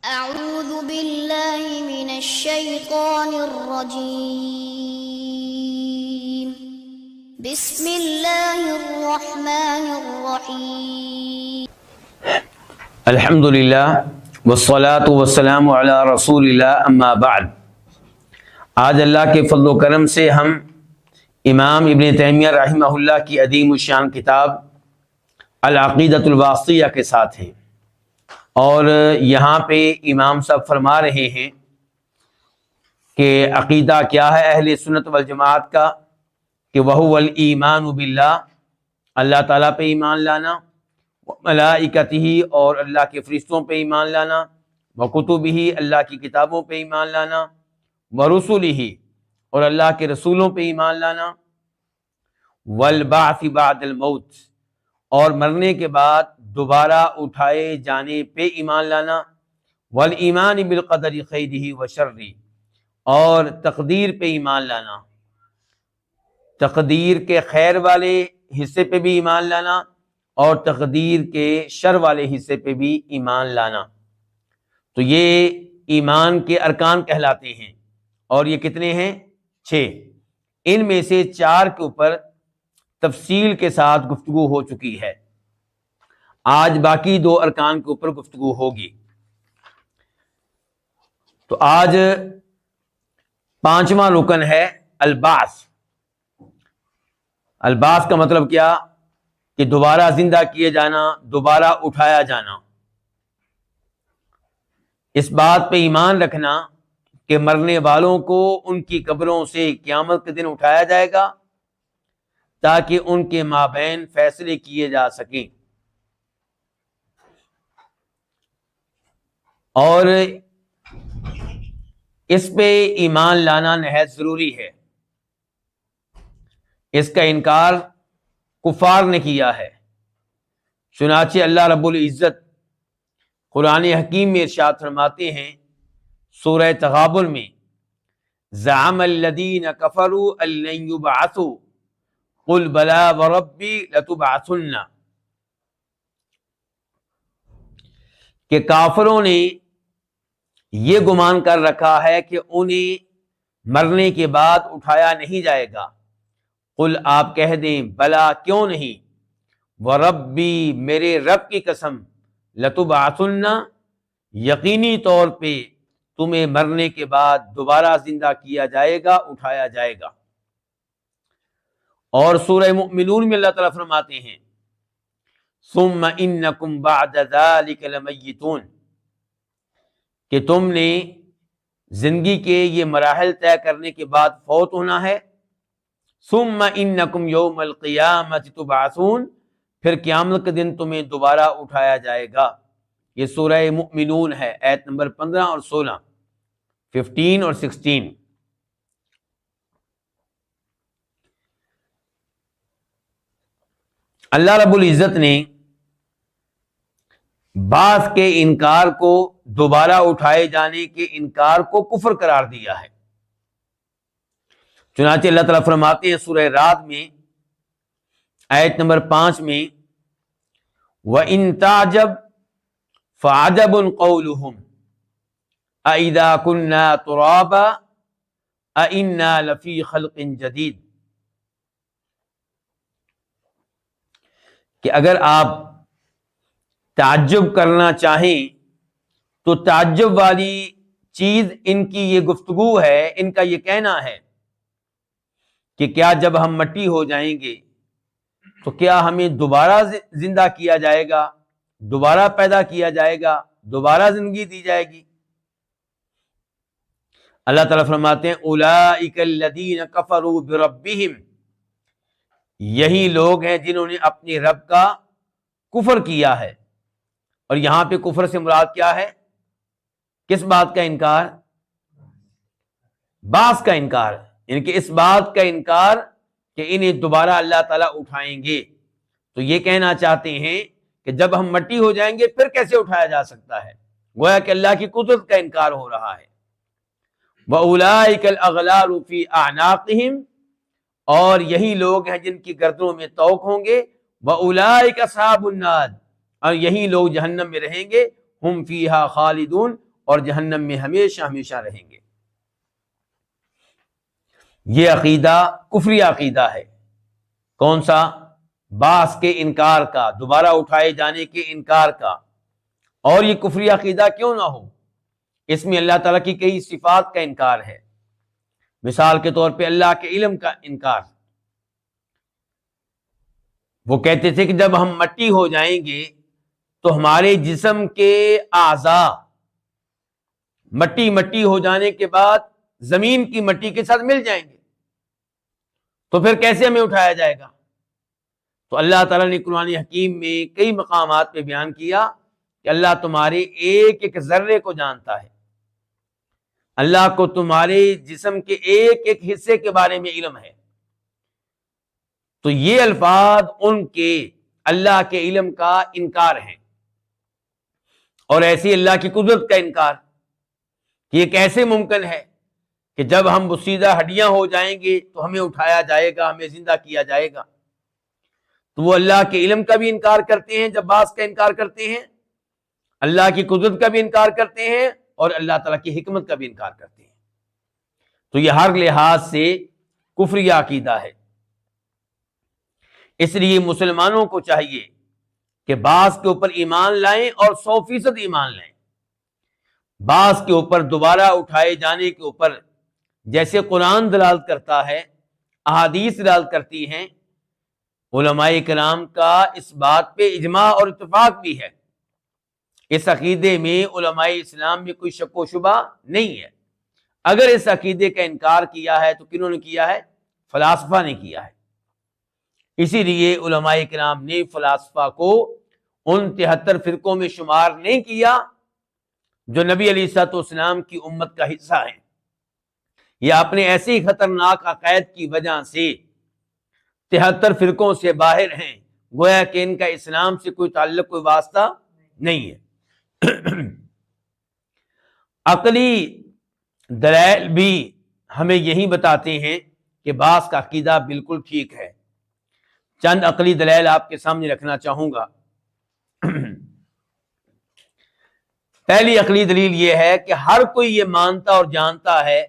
أعوذ بالله من الشيطان الرجيم بسم الله الرحمن الرحيم الحمد للہ والصلاة والسلام علی رسول اللہ اما بعد۔ آج اللہ کے فضل و کرم سے ہم امام ابن تیمیہ رحمہ اللہ کی عظیم الشان کتاب العقیدۃ الواسطیہ کے ساتھ ہیں، اور یہاں پہ امام صاحب فرما رہے ہیں کہ عقیدہ کیا ہے اہل سنت والجماعت کا، کہ وہو الایمان باللہ، اللہ تعالیٰ پہ ایمان لانا، ملائکتہ، اور اللہ کے فرشتوں پہ ایمان لانا، وکتبہ، اللہ کی کتابوں پہ ایمان لانا، ورسلہ، اور اللہ کے رسولوں پہ ایمان لانا، والبعث بعد الموت، اور مرنے کے بعد دوبارہ اٹھائے جانے پہ ایمان لانا، والایمان بالقدر خیرہ وشرہ، اور تقدیر پہ ایمان لانا، تقدیر کے خیر والے حصے پہ بھی ایمان لانا اور تقدیر کے شر والے حصے پہ بھی ایمان لانا۔ تو یہ ایمان کے ارکان کہلاتے ہیں، اور یہ کتنے ہیں؟ 6۔ ان میں سے 4 کے اوپر تفصیل کے ساتھ گفتگو ہو چکی ہے، آج باقی 2 ارکان کے اوپر گفتگو ہوگی۔ تو آج 5واں رکن ہے البعث۔ البعث کا مطلب کیا؟ کہ دوبارہ زندہ کیے جانا، دوبارہ اٹھایا جانا۔ اس بات پہ ایمان رکھنا کہ مرنے والوں کو ان کی قبروں سے قیامت کے دن اٹھایا جائے گا تاکہ ان کے مابین فیصلے کیے جا سکیں، اور اس پہ ایمان لانا نہایت ضروری ہے۔ اس کا انکار کفار نے کیا ہے، چنانچہ اللہ رب العزت قرآن حکیم میں ارشاد فرماتے ہیں سورہ تغابن میں، زعم الذین کفروا ان لن یبعثوا قل بلی وربی لتبعثن، کہ کافروں نے یہ گمان کر رکھا ہے کہ انہیں مرنے کے بعد اٹھایا نہیں جائے گا۔ قل، آپ کہہ دیں، بلا، کیوں نہیں، وربی، میرے رب کی قسم، لتبعثن، یقینی طور پہ تمہیں مرنے کے بعد دوبارہ زندہ کیا جائے گا، اٹھایا جائے گا۔ اور سورہ مؤمنون میں اللہ تعالیٰ فرماتے ہیں ثم انکم بعد ذلک لمیتون، کہ تم نے زندگی کے یہ مراحل طے کرنے کے بعد فوت ہونا ہے۔ ثم انکم یوم القیامۃ تبعثون، پھر قیامت کے دن تمہیں دوبارہ اٹھایا جائے گا۔ یہ سورہ مؤمنون ہے، آیت نمبر 15 اور 16، 15 اور 16۔ اللہ رب العزت نے بعث کے انکار کو، دوبارہ اٹھائے جانے کے انکار کو کفر قرار دیا ہے۔ چنانچہ اللہ تعالیٰ فرماتے ہیں سورہ رعد میں آیت نمبر 5 میں، وَإِن تَعْجَبْ فَعَجَبٌ قَوْلُهُمْ أَإِذَا كُنَّا تُرَابًا أَإِنَّا لَفِي خَلْقٍ جَدِيدٍ، کہ اگر آپ تعجب کرنا چاہیں تو تعجب والی چیز ان کی یہ گفتگو ہے، ان کا یہ کہنا ہے کہ کیا جب ہم مٹی ہو جائیں گے تو کیا ہمیں دوبارہ زندہ کیا جائے گا، دوبارہ پیدا کیا جائے گا، دوبارہ زندگی دی جائے گی؟ اللہ تعالیٰ فرماتے ہیں اولئک الذین کفروا بربہم، یہی لوگ ہیں جنہوں نے اپنے رب کا کفر کیا ہے۔ اور یہاں پہ کفر سے مراد کیا ہے؟ کس بات کا انکار؟ بعث کا انکار، یعنی کہ اس بات کا انکار کہ انہیں دوبارہ اللہ تعالیٰ اٹھائیں گے۔ تو یہ کہنا چاہتے ہیں کہ جب ہم مٹی ہو جائیں گے پھر کیسے اٹھایا جا سکتا ہے؟ گویا کہ اللہ کی قدرت کا انکار ہو رہا ہے۔ وَأُولَئِكَ الْأَغْلَالُ فِي أَعْنَاقِهِمْ، اور یہی لوگ ہیں جن کی گردنوں میں طوق ہوں گے۔ وَأُولَئِكَ أَصْحَابُ النَّارِ، اور یہی لوگ جہنم میں رہیں گے۔ ہم فیہا خالدون، اور جہنم میں ہمیشہ ہمیشہ رہیں گے۔ یہ عقیدہ کفری عقیدہ ہے۔ کون سا؟ بعث کے انکار کا، دوبارہ اٹھائے جانے کے انکار کا۔ اور یہ کفری عقیدہ کیوں نہ ہو؟ اس میں اللہ تعالیٰ کی کئی صفات کا انکار ہے۔ مثال کے طور پہ اللہ کے علم کا انکار۔ وہ کہتے تھے کہ جب ہم مٹی ہو جائیں گے تو ہمارے جسم کے اعضاء مٹی ہو جانے کے بعد زمین کی مٹی کے ساتھ مل جائیں گے، تو پھر کیسے ہمیں اٹھایا جائے گا؟ تو اللہ تعالیٰ نے قرآن حکیم میں کئی مقامات پہ بیان کیا کہ اللہ تمہارے ایک ایک ذرے کو جانتا ہے، اللہ کو تمہارے جسم کے ایک ایک حصے کے بارے میں علم ہے۔ تو یہ الفاظ ان کے اللہ کے علم کا انکار ہیں، اور ایسی اللہ کی قدرت کا انکار کہ یہ کیسے ممکن ہے کہ جب ہم بسیدہ ہڈیاں ہو جائیں گے تو ہمیں اٹھایا جائے گا، ہمیں زندہ کیا جائے گا۔ تو وہ اللہ کے علم کا بھی انکار کرتے ہیں جب بعث کا انکار کرتے ہیں، اللہ کی قدرت کا بھی انکار کرتے ہیں، اور اللہ تعالیٰ کی حکمت کا بھی انکار کرتے ہیں۔ تو یہ ہر لحاظ سے کفری عقیدہ ہے۔ اس لیے مسلمانوں کو چاہیے کہ بعث کے اوپر ایمان لائیں اور 100% ایمان لائیں۔ بعث کے اوپر دوبارہ اٹھائے جانے کے اوپر جیسے قرآن دلالت کرتا ہے، احادیث دلالت کرتی ہیں، علماء کرام کا اس بات پہ اجماع اور اتفاق بھی ہے۔ اس عقیدے میں علماء اسلام میں کوئی شک و شبہ نہیں ہے۔ اگر اس عقیدے کا انکار کیا ہے تو کنہوں نے کیا ہے؟ فلاسفہ نے کیا ہے۔ اسی لیے علماء کرام نے فلاسفہ کو ان 73 فرقوں میں شمار نہیں کیا جو نبی علیہ الصلوۃ والسلام کی امت کا حصہ ہیں، یا اپنے ایسی خطرناک عقائد کی وجہ سے 73 فرقوں سے باہر ہیں، گویا کہ ان کا اسلام سے کوئی تعلق، کوئی واسطہ نہیں ہے۔ عقلی دلائل بھی ہمیں یہی بتاتے ہیں کہ بعث کا عقیدہ بالکل ٹھیک ہے۔ چند عقلی دلائل آپ کے سامنے رکھنا چاہوں گا۔ پہلی عقلی دلیل یہ ہے کہ ہر کوئی یہ مانتا اور جانتا ہے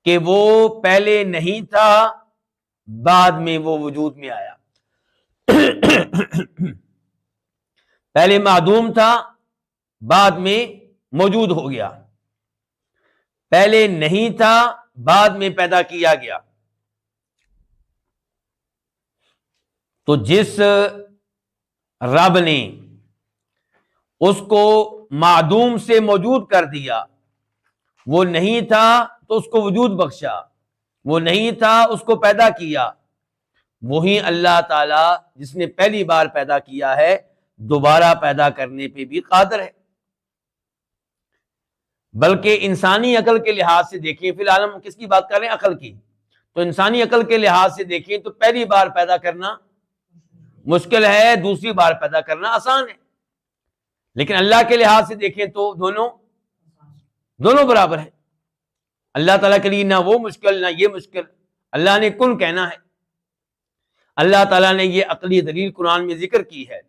کہ وہ پہلے نہیں تھا، بعد میں وہ وجود میں آیا۔ پہلے معدوم تھا، بعد میں موجود ہو گیا۔ پہلے نہیں تھا، بعد میں پیدا کیا گیا۔ تو جس رب نے اس کو معدوم سے موجود کر دیا، وہ نہیں تھا تو اس کو وجود بخشا، وہ نہیں تھا اس کو پیدا کیا، وہی اللہ تعالی جس نے پہلی بار پیدا کیا ہے دوبارہ پیدا کرنے پہ بھی قادر ہے۔ بلکہ انسانی عقل کے لحاظ سے دیکھیں، فی الحال ہم کس کی بات کر رہے ہیں؟ عقل کی۔ تو انسانی عقل کے لحاظ سے دیکھیں تو پہلی بار پیدا کرنا مشکل ہے، دوسری بار پیدا کرنا آسان ہے۔ لیکن اللہ کے لحاظ سے دیکھیں تو دونوں برابر ہیں۔ اللہ تعالیٰ کے لیے نہ وہ مشکل نہ یہ مشکل، اللہ نے کن کہنا ہے۔ اللہ تعالیٰ نے یہ عقلی دلیل قرآن میں ذکر کی ہے،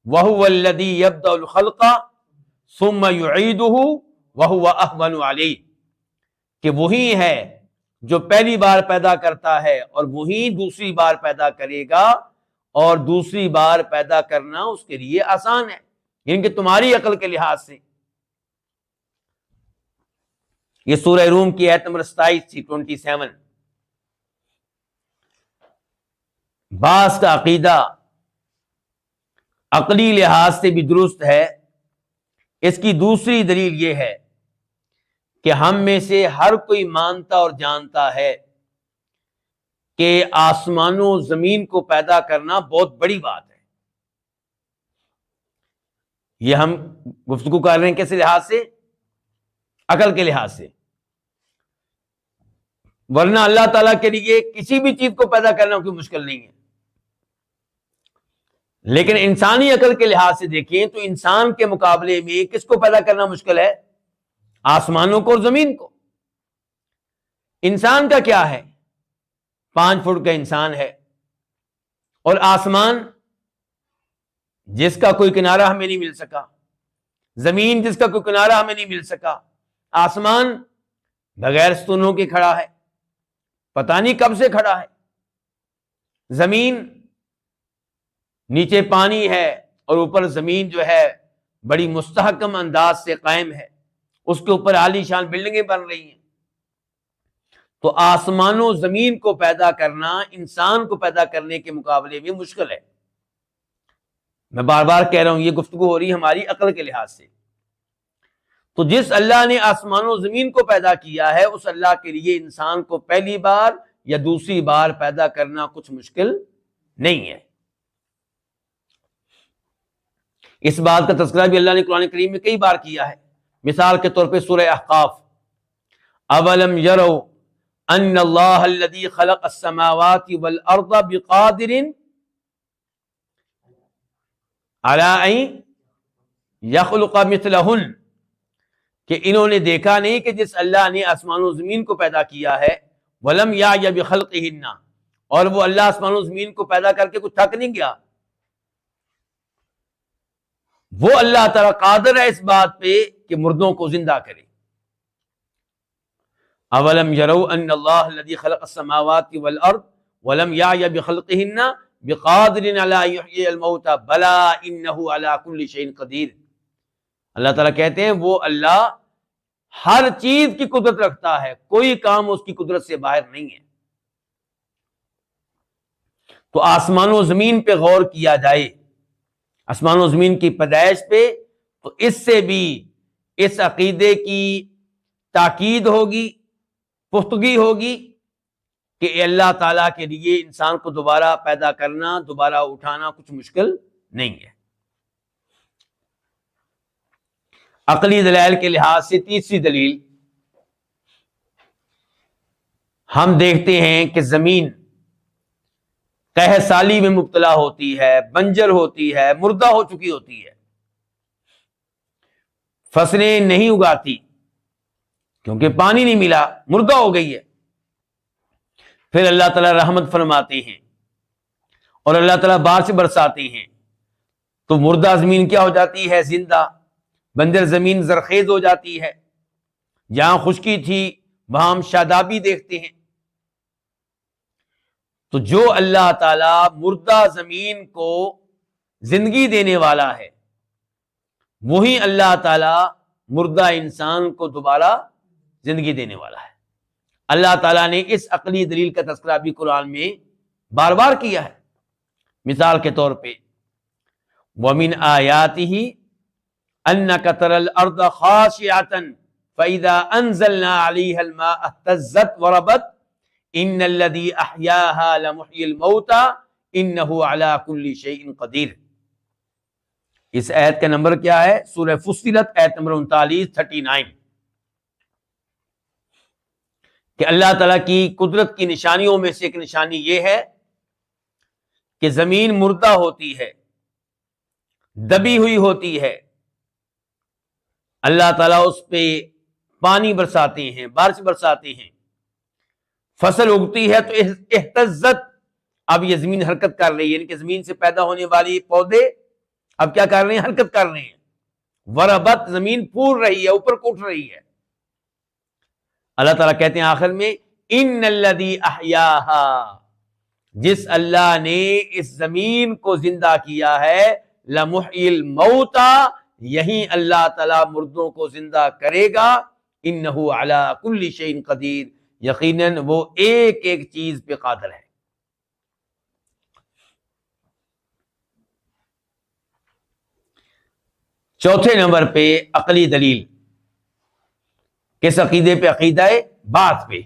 وَهُوَ الَّذِي يَبْدَأُ الْخَلْقَ ثُمَّ يُعِيدُهُ وَهُوَ أَهْوَنُ عَلَيْهِ، کہ وہی ہے جو پہلی بار پیدا کرتا ہے اور وہی دوسری بار پیدا کرے گا، اور دوسری بار پیدا کرنا اس کے لیے آسان ہے، یعنی کہ تمہاری عقل کے لحاظ سے۔ یہ سورہ روم کی آیت نمبر 27 تھی، 27۔ بعث کا عقیدہ عقلی لحاظ سے بھی درست ہے۔ اس کی دوسری دلیل یہ ہے کہ ہم میں سے ہر کوئی مانتا اور جانتا ہے کہ آسمانوں زمین کو پیدا کرنا بہت بڑی بات ہے۔ یہ ہم گفتگو کر رہے ہیں کس لحاظ سے؟ عقل کے لحاظ سے۔ ورنہ اللہ تعالیٰ کے لیے کسی بھی چیز کو پیدا کرنا کوئی مشکل نہیں ہے۔ لیکن انسانی عقل کے لحاظ سے دیکھیں تو انسان کے مقابلے میں کس کو پیدا کرنا مشکل ہے؟ آسمانوں کو اور زمین کو۔ انسان کا کیا ہے؟ 5 فٹ کا انسان ہے، اور آسمان جس کا کوئی کنارہ ہمیں نہیں مل سکا، زمین جس کا کوئی کنارہ ہمیں نہیں مل سکا، آسمان بغیر ستونوں کے کھڑا ہے، پتہ نہیں کب سے کھڑا ہے، زمین نیچے پانی ہے اور اوپر زمین جو ہے بڑی مستحکم انداز سے قائم ہے، اس کے اوپر عالی شان بلڈنگیں بن رہی ہیں۔ تو آسمان و زمین کو پیدا کرنا انسان کو پیدا کرنے کے مقابلے میں مشکل ہے۔ میں بار بار کہہ رہا ہوں، یہ گفتگو ہو رہی ہے ہماری عقل کے لحاظ سے۔ تو جس اللہ نے آسمان و زمین کو پیدا کیا ہے، اس اللہ کے لیے انسان کو پہلی بار یا دوسری بار پیدا کرنا کچھ مشکل نہیں ہے۔ اس بات کا تذکرہ بھی اللہ نے قرآن کریم میں کئی بار کیا ہے۔ مثال کے طور پہ سورہ احقاف، اولم یروا ان اللہ الذی خلق السماوات والارض بقادر علی ان یخلق مثلہن، کہ انہوں نے دیکھا نہیں کہ جس اللہ نے آسمان و زمین کو پیدا کیا ہے، ولم یعی بخلقہن، اور وہ اللہ آسمان و زمین کو پیدا کر کے کچھ تھک نہیں گیا، وہ اللہ تعالیٰ قادر ہے اس بات پہ کہ مردوں کو زندہ کرے۔ اولم یروا ان اللہ الذی خلق السماوات والارض ولم یعی بخلقہن بقادر علی ان یحیی الموتى بلی انہ علی کل شیء قدیر۔ اللہ تعالیٰ کہتے ہیں وہ اللہ ہر چیز کی قدرت رکھتا ہے، کوئی کام اس کی قدرت سے باہر نہیں ہے۔ تو آسمان و زمین پہ غور کیا جائے، آسمان و زمین کی پیدائش پہ، تو اس سے بھی اس عقیدے کی تاکید ہوگی، پختگی ہوگی کہ اللہ تعالیٰ کے لیے انسان کو دوبارہ پیدا کرنا، دوبارہ اٹھانا کچھ مشکل نہیں ہے۔ عقلی دلائل کے لحاظ سے تیسری دلیل، ہم دیکھتے ہیں کہ زمین قحط سالی میں مبتلا ہوتی ہے، بنجر ہوتی ہے، مردہ ہو چکی ہوتی ہے، فصلیں نہیں اگاتی کیونکہ پانی نہیں ملا، مردہ ہو گئی ہے۔ پھر اللہ تعالیٰ رحمت فرماتے ہیں اور اللہ تعالیٰ بارش برساتے ہیں، تو مردہ زمین کیا ہو جاتی ہے؟ زندہ۔ بنجر زمین زرخیز ہو جاتی ہے، جہاں خشکی تھی وہاں ہم شادابی دیکھتے ہیں۔ تو جو اللہ تعالیٰ مردہ زمین کو زندگی دینے والا ہے، وہی اللہ تعالیٰ مردہ انسان کو دوبارہ زندگی دینے والا ہے۔ اللہ تعالیٰ نے اس عقلی دلیل کا تذکرہ بھی قرآن میں بار بار کیا ہے۔ مثال کے طور پہ وَمِنْ آیَاتِهِ أَنَّكَ تَرَى الْأَرْضَ خَاشِعَةً فَإِذَا أَنزَلْنَا عَلَيْهَا الْمَاءَ اهْتَزَّتْ وَرَبَتْ إِنَّ الَّذِي أَحْيَاهَا لَمُحْيِي الْمَوْتَى إِنَّهُ عَلَى كُلِّ شَيْءٍ قَدِيرٌ۔ اس آیت کا نمبر کیا ہے؟ سورہ فصلت، آیت نمبر 39 کہ اللہ تعالیٰ کی قدرت کی نشانیوں میں سے ایک نشانی یہ ہے کہ زمین مردہ ہوتی ہے، دبی ہوئی ہوتی ہے، اللہ تعالیٰ اس پہ پانی برساتے ہیں، بارش برساتے ہیں، فصل اگتی ہے تو اہتزت، اب یہ زمین حرکت کر رہی ہے، یعنی کہ زمین سے پیدا ہونے والی پودے اب کیا کر رہے ہیں؟ حرکت کر رہے ہیں۔ وربت، زمین پھول رہی ہے، اوپر کو اٹھ رہی ہے۔ اللہ تعالیٰ کہتے ہیں آخر میں ان الذی احیاہا، جس اللہ نے اس زمین کو زندہ کیا ہے، لمحیی الموتى، یہی اللہ تعالیٰ مردوں کو زندہ کرے گا، انہ علی کل شیء قدیر، یقیناً وہ ایک ایک چیز پہ قادر ہے۔ چوتھے نمبر پہ عقلی دلیل، کس عقیدے پہ؟ عقیدہ بعث پہ،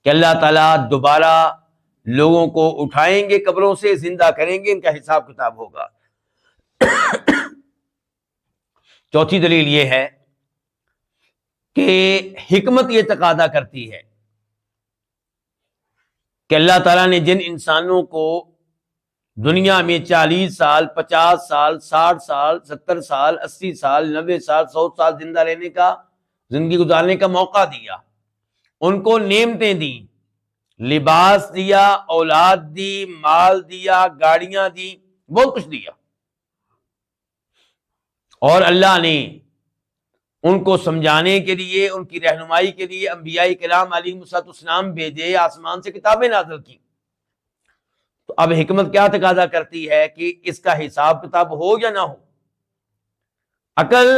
کہ اللہ تعالیٰ دوبارہ لوگوں کو اٹھائیں گے قبروں سے، زندہ کریں گے، ان کا حساب کتاب ہوگا۔ چوتھی دلیل یہ ہے کہ حکمت یہ تقاضا کرتی ہے کہ اللہ تعالیٰ نے جن انسانوں کو دنیا میں 40 سال، 50 سال، 60 سال، 70 سال، 80 سال، 90 سال، 100 سال زندہ رہنے کا، زندگی گزارنے کا موقع دیا، ان کو نعمتیں دیں، لباس دیا، اولاد دی، مال دیا، گاڑیاں دی، بہت کچھ دیا، اور اللہ نے ان کو سمجھانے کے لیے، ان کی رہنمائی کے لیے انبیاء کرام علیہ السلام بھیجے، آسمان سے کتابیں نازل کی۔ تو اب حکمت کیا تقاضا کرتی ہے کہ اس کا حساب کتاب ہو یا نہ ہو؟ عقل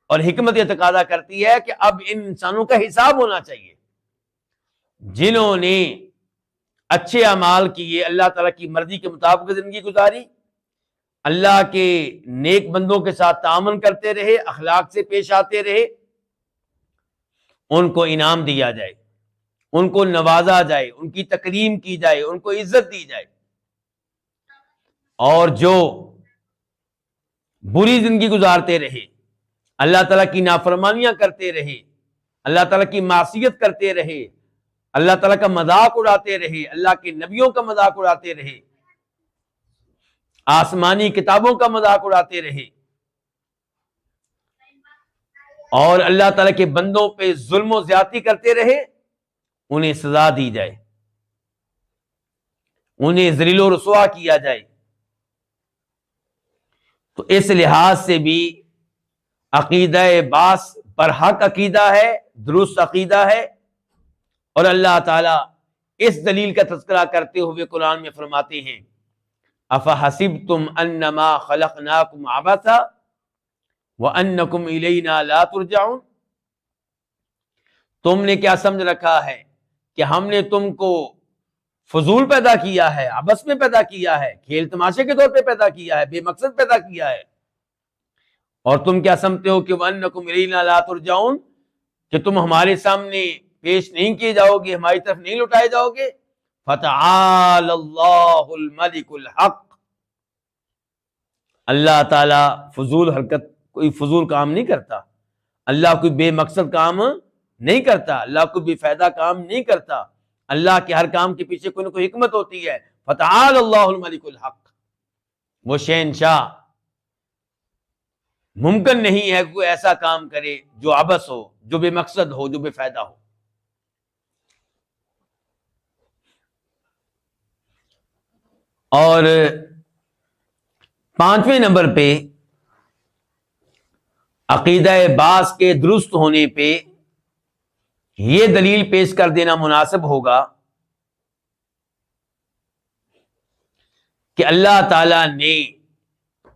اور حکمت یہ تقاضا کرتی ہے کہ اب ان انسانوں کا حساب ہونا چاہیے، جنہوں نے اچھے اعمال کیے، اللہ تعالیٰ کی مرضی کے مطابق زندگی گزاری، اللہ کے نیک بندوں کے ساتھ تعامل کرتے رہے، اخلاق سے پیش آتے رہے، ان کو انعام دیا جائے، ان کو نوازا جائے، ان کی تکریم کی جائے، ان کو عزت دی جائے۔ اور جو بری زندگی گزارتے رہے، اللہ تعالیٰ کی نافرمانیاں کرتے رہے، اللہ تعالیٰ کی معصیت کرتے رہے، اللہ تعالیٰ کا مذاق اڑاتے رہے، اللہ کے نبیوں کا مذاق اڑاتے رہے، آسمانی کتابوں کا مذاق اڑاتے رہے، اور اللہ تعالیٰ کے بندوں پہ ظلم و زیادتی کرتے رہے، انہیں سزا دی جائے، انہیں ذلیل و رسوا کیا جائے۔ تو اس لحاظ سے بھی عقیدہ بعث برحق عقیدہ ہے، درست عقیدہ ہے، اور اللہ تعالیٰ اس دلیل کا تذکرہ کرتے ہوئے قرآن میں فرماتے ہیں افحسبتم انما خلقناکم عبثا وانکم الینا لا ترجعون، تم نے کیا سمجھ رکھا ہے کہ ہم نے تم کو فضول پیدا کیا ہے، عبث میں پیدا کیا ہے، کھیل تماشے کے طور پہ پیدا کیا ہے، بے مقصد پیدا کیا ہے، اور تم کیا سمجھتے ہو کہ وَأَنَّكُمْ إِلَيْنَا لَا تُرْجَعُونَ، کہ تم ہمارے سامنے پیش نہیں کیے جاؤ گے، ہماری طرف نہیں لوٹائے جاؤ گے۔ فَتَعَالَى اللَّهُ الْمَلِكُ الْحَقُّ، اللہ تعالیٰ فضول حرکت، کوئی فضول کام نہیں کرتا، اللہ کوئی بے مقصد کام نہیں کرتا، اللہ کوئی بے فائدہ کام نہیں کرتا، اللہ کے ہر کام کے پیچھے کوئی نہ کوئی حکمت ہوتی ہے۔ فَتَعَالَى اللَّهُ الْمَلِكُ الْحَقُّ، وہ شہنشاہ، ممکن نہیں ہے کہ کوئی ایسا کام کرے جو عبث ہو، جو بے مقصد ہو، جو بے فائدہ ہو۔ اور 5ویں نمبر پہ عقیدہ بعث کے درست ہونے پہ یہ دلیل پیش کر دینا مناسب ہوگا کہ اللہ تعالیٰ نے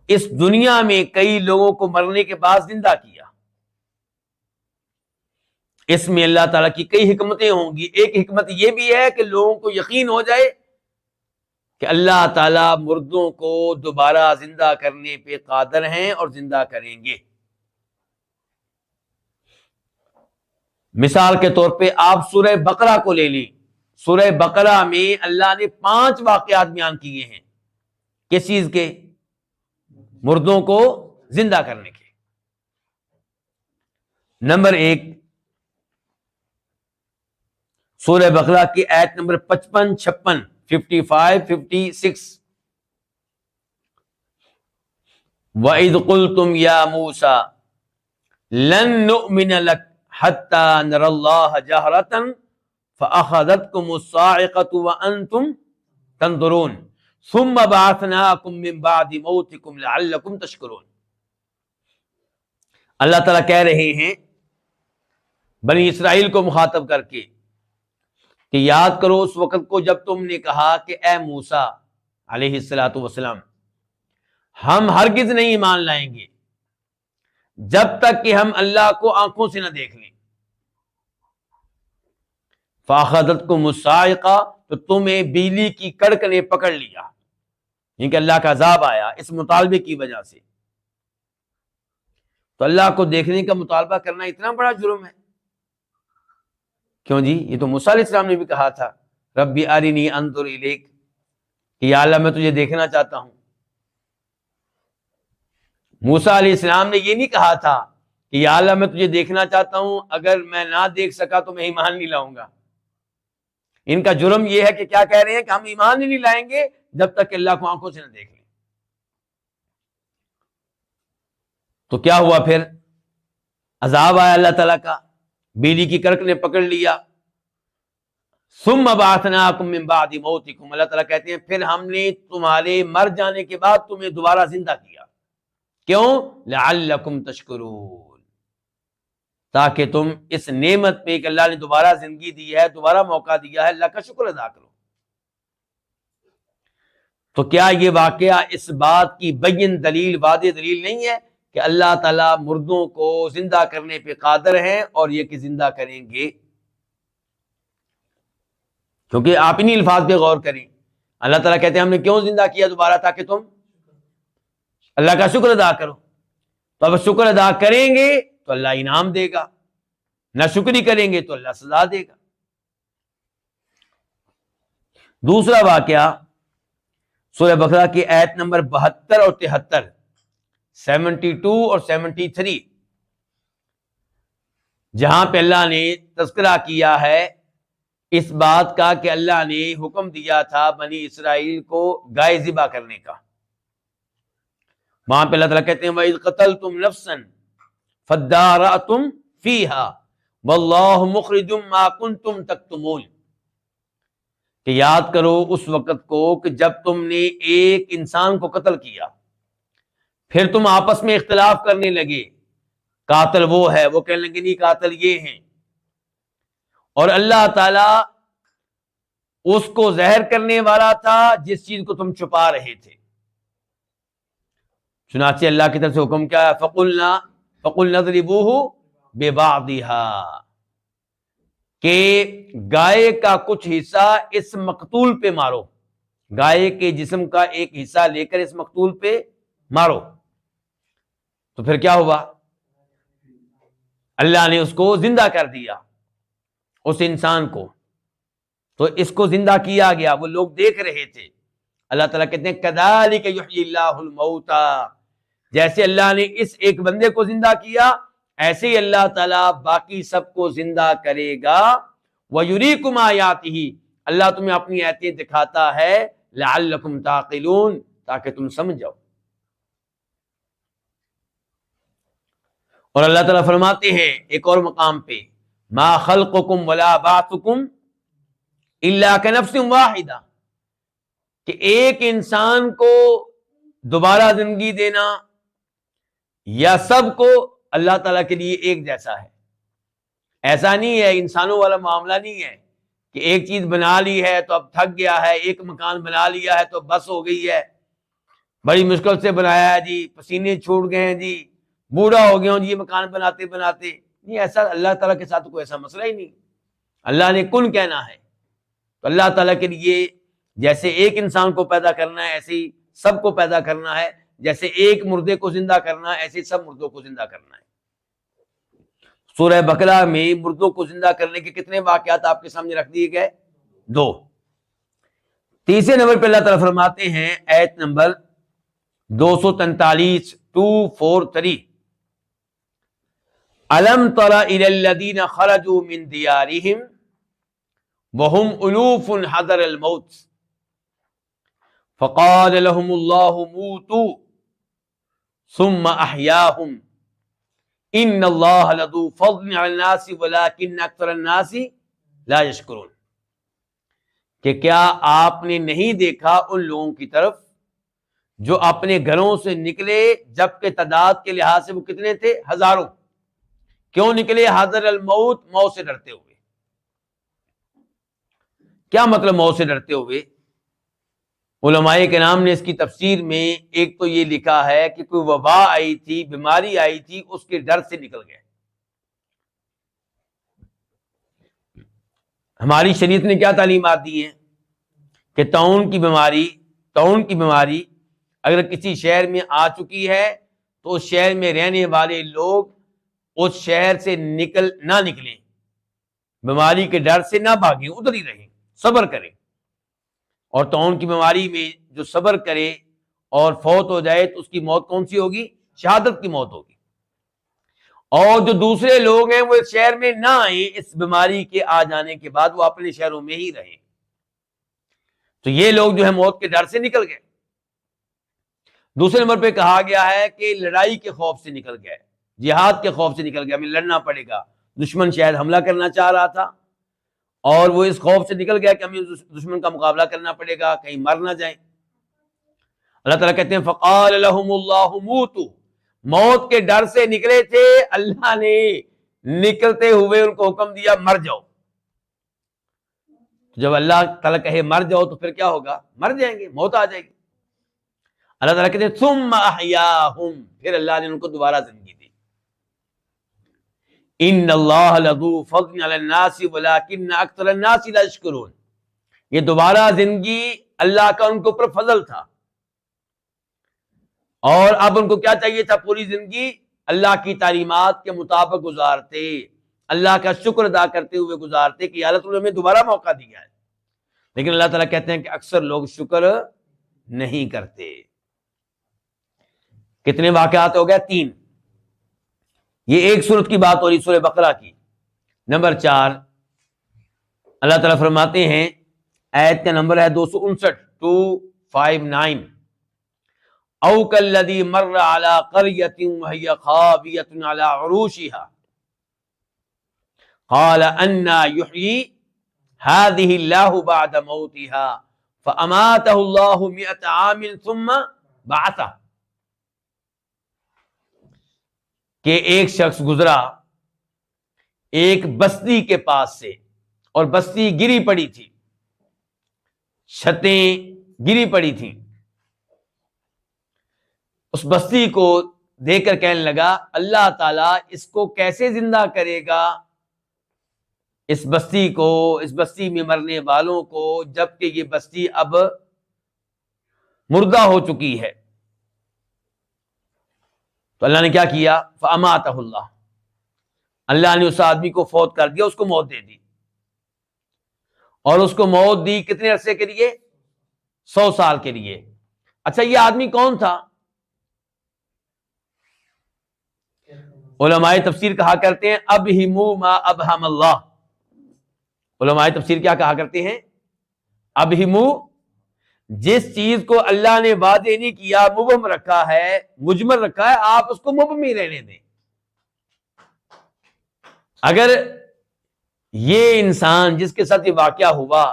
اس دنیا میں کئی لوگوں کو مرنے کے بعد زندہ کیا۔ اس میں اللہ تعالیٰ کی کئی حکمتیں ہوں گی۔ ایک حکمت یہ بھی ہے کہ لوگوں کو یقین ہو جائے کہ اللہ تعالیٰ مردوں کو دوبارہ زندہ کرنے پہ قادر ہیں اور زندہ کریں گے۔ مثال کے طور پہ آپ سورہ بقرہ کو لے لیں، سورہ بقرہ میں اللہ نے 5 واقعات بیان کیے ہیں، کس چیز کے؟ مردوں کو زندہ کرنے کے۔ نمبر 1، سورہ بقرہ کی آیت نمبر 55، 56، 55، 56، وَإِذْ قُلْتُمْ يَا مُوسَى لَن نُؤْمِنَ لَكَ حَتَّى نَرَى اللَّهَ جَهْرَةً فَأَخَذَتْكُمُ الصَّاعِقَةُ وَأَنْتُمْ تَنظُرُونَ ثُمَّ بَعَثْنَاكُم مِّن بَعْدِ مَوْتِكُمْ لَعَلَّكُمْ تَشْكُرُونَ۔ اللہ تعالیٰ کہہ رہے ہیں بنی اسرائیل کو مخاطب کر کے کہ یاد کرو اس وقت کو جب تم نے کہا کہ اے موسیٰ علیہ السلام، ہم ہرگز نہیں ایمان لائیں گے جب تک کہ ہم اللہ کو آنکھوں سے نہ دیکھ لیں۔ فَأَخَذَتْكُمُ الصَّاعِقَةُ، تو تمہیں بجلی کی کڑک نے پکڑ لیا، یعنی کہ اللہ کا عذاب آیا اس مطالبے کی وجہ سے۔ تو اللہ کو دیکھنے کا مطالبہ کرنا اتنا بڑا جرم ہے؟ کیوں جی؟ یہ تو موسیٰ علیہ السلام نے بھی کہا تھا ربی ارنی انظر الیک، کہ یا اللہ میں تجھے دیکھنا چاہتا ہوں۔ موسیٰ علیہ السلام نے یہ نہیں کہا تھا کہ یا اللہ میں تجھے دیکھنا چاہتا ہوں، اگر میں نہ دیکھ سکا تو میں ایمان نہیں لاؤں گا۔ ان کا جرم یہ ہے کہ کیا کہہ رہے ہیں کہ ہم ایمان ہی نہیں لائیں گے جب تک کہ اللہ کو آنکھوں سے نہ دیکھ لیں۔ تو کیا ہوا پھر؟ عذاب آیا اللہ تعالیٰ کا، بجلی کی کڑک نے پکڑ لیا۔ ثم بعثناکم من بعد موتکم، اللہ تعالیٰ کہتے ہیں پھر ہم نے تمہارے مر جانے کے بعد تمہیں دوبارہ زندہ کیا۔ کیوں؟ لعلکم تشکرون، تاکہ تم اس نعمت پہ کہ اللہ نے دوبارہ زندگی دی ہے، دوبارہ موقع دیا ہے، اللہ کا شکر ادا کرو۔ تو کیا یہ واقعہ اس بات کی بین دلیل، واضح دلیل نہیں ہے کہ اللہ تعالیٰ مردوں کو زندہ کرنے پہ قادر ہیں اور یہ کہ زندہ کریں گے؟ کیونکہ آپ انہی الفاظ پہ غور کریں، اللہ تعالیٰ کہتے ہیں ہم نے کیوں زندہ کیا دوبارہ؟ تاکہ تم اللہ کا شکر ادا کرو۔ تو اب شکر ادا کریں گے تو اللہ انعام دے گا، نہ شکری کریں گے تو اللہ سزا دے گا۔ دوسرا واقعہ سورہ بقرہ کی آیت نمبر 72 اور 73، 72 اور 73، جہاں پہ اللہ نے تذکرہ کیا ہے اس بات کا کہ اللہ نے حکم دیا تھا بنی اسرائیل کو گائے ذبح کرنے کا۔ وہاں پہ اللہ تعالیٰ کہتے ہیں وَإِذْ قَتَلْتُمْ نَفْسًا فَادَّارَأْتُمْ فِيهَا وَاللَّهُ مُخْرِجٌ مَا كُنْتُمْ تَكْتُمُونَ، کہ یاد کرو اس وقت کو کہ جب تم نے ایک انسان کو قتل کیا، پھر تم آپس میں اختلاف کرنے لگے، قاتل وہ ہے، وہ کہنے لگے نہیں قاتل یہ ہیں، اور اللہ تعالیٰ اس کو زہر کرنے والا تھا جس چیز کو تم چھپا رہے تھے۔ چنانچہ اللہ کی طرف سے حکم کیا ہے فَقُلْنَا اضْرِبُوهُ بِبَعْضِهَا، کہ گائے کا کچھ حصہ اس مقتول پہ مارو، گائے کے جسم کا ایک حصہ لے کر اس مقتول پہ مارو۔ تو پھر کیا ہوا؟ اللہ نے اس کو زندہ کر دیا، اس انسان کو، تو اس کو زندہ کیا گیا، وہ لوگ دیکھ رہے تھے۔ اللہ تعالیٰ کہتے ہیں کذالک یحیی اللہ الموتیٰ، جیسے اللہ نے اس ایک بندے کو زندہ کیا ایسے ہی اللہ تعالیٰ باقی سب کو زندہ کرے گا۔ وَيُرِيكُمْ آیاتہ، اللہ تمہیں اپنی آیتیں دکھاتا ہے، لعلکم تعقلون، تاکہ تم سمجھ جاؤ۔ اور اللہ تعالیٰ فرماتے ہیں ایک اور مقام پہ ما خلقکم ولا بعثکم الا کنفس واحدہ، کہ ایک انسان کو دوبارہ زندگی دینا یا سب کو اللہ تعالیٰ کے لیے ایک جیسا ہے۔ ایسا نہیں ہے، انسانوں والا معاملہ نہیں ہے کہ ایک چیز بنا لی ہے تو اب تھک گیا ہے، ایک مکان بنا لیا ہے تو بس ہو گئی ہے، بڑی مشکل سے بنایا ہے جی، پسینے چھوٹ گئے ہیں جی، بوڑھا ہو گیا ہوں جی یہ مکان بناتے بناتے۔ نہیں، ایسا اللہ تعالیٰ کے ساتھ کوئی ایسا مسئلہ ہی نہیں۔ اللہ نے کن کہنا ہے، تو اللہ تعالیٰ کے لیے جیسے ایک انسان کو پیدا کرنا ہے ایسے ہی سب کو پیدا کرنا ہے، جیسے ایک مردے کو زندہ کرنا ہے ایسے سب مردوں کو زندہ کرنا ہے۔ سورہ بقرہ میں مردوں کو زندہ کرنے کے کتنے واقعات آپ کے سامنے رکھ دیے گئے؟ 2۔ تیسرے نمبر پہ اللہ تعالیٰ فرماتے ہیں آیت نمبر 243 243، أَلَمْ تَرَ إِلَى الَّذِينَ خَرَجُوا مِنْ دِيَارِهِمْ وَهُمْ أُلُوفٌ حَذَرَ الْمَوْتِ فَقَالَ لَهُمُ اللَّهُ مُوتُوا ثُمَّ أَحْيَاهُمْ إِنَّ اللَّهَ لَذُو فَضْلٍ عَلَى النَّاسِ وَلَكِنَّ أَكْثَرَ النَّاسِ لَا يَشْكُرُونَ، کہ کیا آپ نے نہیں دیکھا ان لوگوں کی طرف جو اپنے گھروں سے نکلے جبکہ تعداد کے لحاظ سے وہ کتنے تھے؟ ہزاروں۔ کیوں نکلے؟ حذر الموت، موت سے ڈرتے ہوئے۔ کیا مطلب موت سے ڈرتے ہوئے؟ علماء کرام نے اس کی تفسیر میں ایک تو یہ لکھا ہے کہ کوئی وبا آئی تھی، بیماری آئی تھی، اس کے ڈر سے نکل گئے۔ ہماری شریعت نے کیا تعلیمات دی ہیں کہ طاعون کی بیماری اگر کسی شہر میں آ چکی ہے تو اس شہر میں رہنے والے لوگ اس شہر سے نہ نکلیں، بیماری کے ڈر سے نہ بھاگیں، ادھر ہی رہیں، صبر کریں۔ اور طاعون کی بیماری میں جو صبر کرے اور فوت ہو جائے تو اس کی موت کون سی ہوگی؟ شہادت کی موت ہوگی۔ اور جو دوسرے لوگ ہیں وہ اس شہر میں نہ آئیں، اس بیماری کے آ جانے کے بعد وہ اپنے شہروں میں ہی رہیں۔ تو یہ لوگ جو ہے موت کے ڈر سے نکل گئے۔ دوسرے نمبر پہ کہا گیا ہے کہ لڑائی کے خوف سے نکل گئے، جہاد کے خوف سے نکل گیا، ہمیں لڑنا پڑے گا، دشمن شاید حملہ کرنا چاہ رہا تھا اور وہ اس خوف سے نکل گیا کہ ہمیں دشمن کا مقابلہ کرنا پڑے گا، کہیں مر نہ جائیں۔ اللہ تعالیٰ کہتے ہیں فقال لهم اللہ موتوا، موت کے ڈر سے نکلے تھے، اللہ نے نکلتے ہوئے ان کو حکم دیا مر جاؤ. جب اللہ تعالیٰ کہے مر جاؤ تو پھر کیا ہوگا؟ مر جائیں گے، موت آ جائے گی. اللہ تعالیٰ کہتے ہیں ثم احیاہم، پھر اللہ نے ان کو دوبارہ زندگی دی. ان اللہ لذو فضل علی الناس ولکن اکثر الناس لا یشکرون. یہ دوبارہ زندگی اللہ کا ان کے اوپر فضل تھا، اور اب ان کو کیا چاہیے تھا؟ پوری زندگی اللہ کی تعلیمات کے مطابق گزارتے، اللہ کا شکر ادا کرتے ہوئے گزارتے کہ اللہ تعالیٰ نے ہمیں دوبارہ موقع دیا ہے. لیکن اللہ تعالیٰ کہتے ہیں کہ اکثر لوگ شکر نہیں کرتے. کتنے واقعات ہو گئے؟ 3. یہ ایک سورت کی بات ہو رہی سورہ بقرہ کی. نمبر 4 اللہ تعالیٰ فرماتے ہیں، آیت کا نمبر ہے 259 259، او کالذی مر علی قریۃ وہی خاویۃ علی عروشها قال انا یحیی هذه اللہ بعد موتها فاماته اللہ 100 عام ثم بعثہ. کہ ایک شخص گزرا ایک بستی کے پاس سے، اور بستی گری پڑی تھی، چھتیں گری پڑی تھیں. اس بستی کو دیکھ کر کہنے لگا اللہ تعالیٰ اس کو کیسے زندہ کرے گا، اس بستی کو، اس بستی میں مرنے والوں کو، جبکہ یہ بستی اب مردہ ہو چکی ہے. تو اللہ نے کیا کیا؟ فاماتہ اللہ، اللہ نے اس آدمی کو فوت کر دیا، اس کو موت دے دی. اور اس کو موت دی کتنے عرصے کے لیے؟ 100 سال کے لیے. اچھا یہ آدمی کون تھا؟ علماء تفسیر کہا کرتے ہیں ابہموا ما ابہم اللہ. علماء تفسیر کیا کہا کرتے ہیں؟ ابہموا، جس چیز کو اللہ نے واضح نہیں کیا، مبہم رکھا ہے، مجمل رکھا ہے، آپ اس کو مبہم ہی رہنے دیں. اگر یہ انسان جس کے ساتھ یہ واقعہ ہوا،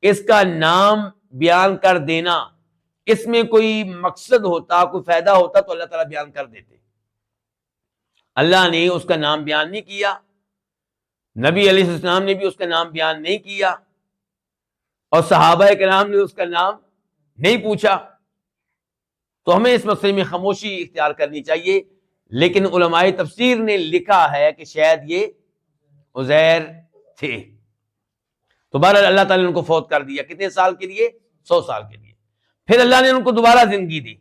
اس کا نام بیان کر دینا، اس میں کوئی مقصد ہوتا، کوئی فائدہ ہوتا تو اللہ تعالیٰ بیان کر دیتے. اللہ نے اس کا نام بیان نہیں کیا، نبی علیہ السلام نے بھی اس کا نام بیان نہیں کیا، اور صحابہ کرام نے اس کا نام نہیں پوچھا. تو ہمیں اس مسئلے میں خاموشی اختیار کرنی چاہیے. لیکن علماء تفسیر نے لکھا ہے کہ شاید یہ عزیر تھے. تو بہرحال اللہ تعالیٰ نے ان کو فوت کر دیا. کتنے سال کے لیے؟ 100 سال کے لیے. پھر اللہ نے ان کو دوبارہ زندگی دی.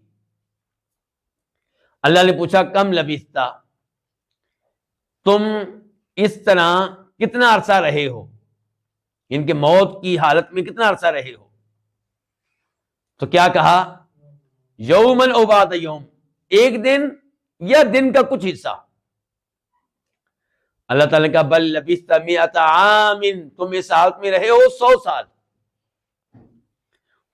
اللہ نے پوچھا کم لبثتا، تم اس طرح کتنا عرصہ رہے ہو، ان کے موت کی حالت میں کتنا عرصہ رہے ہو؟ تو کیا کہا؟ یومن او بعد یوم، ایک دن یا دن کا کچھ حصہ. اللہ تعالیٰ نے کہا بل لبثت 100 عام، تم اس حالت میں رہے ہو 100 سال.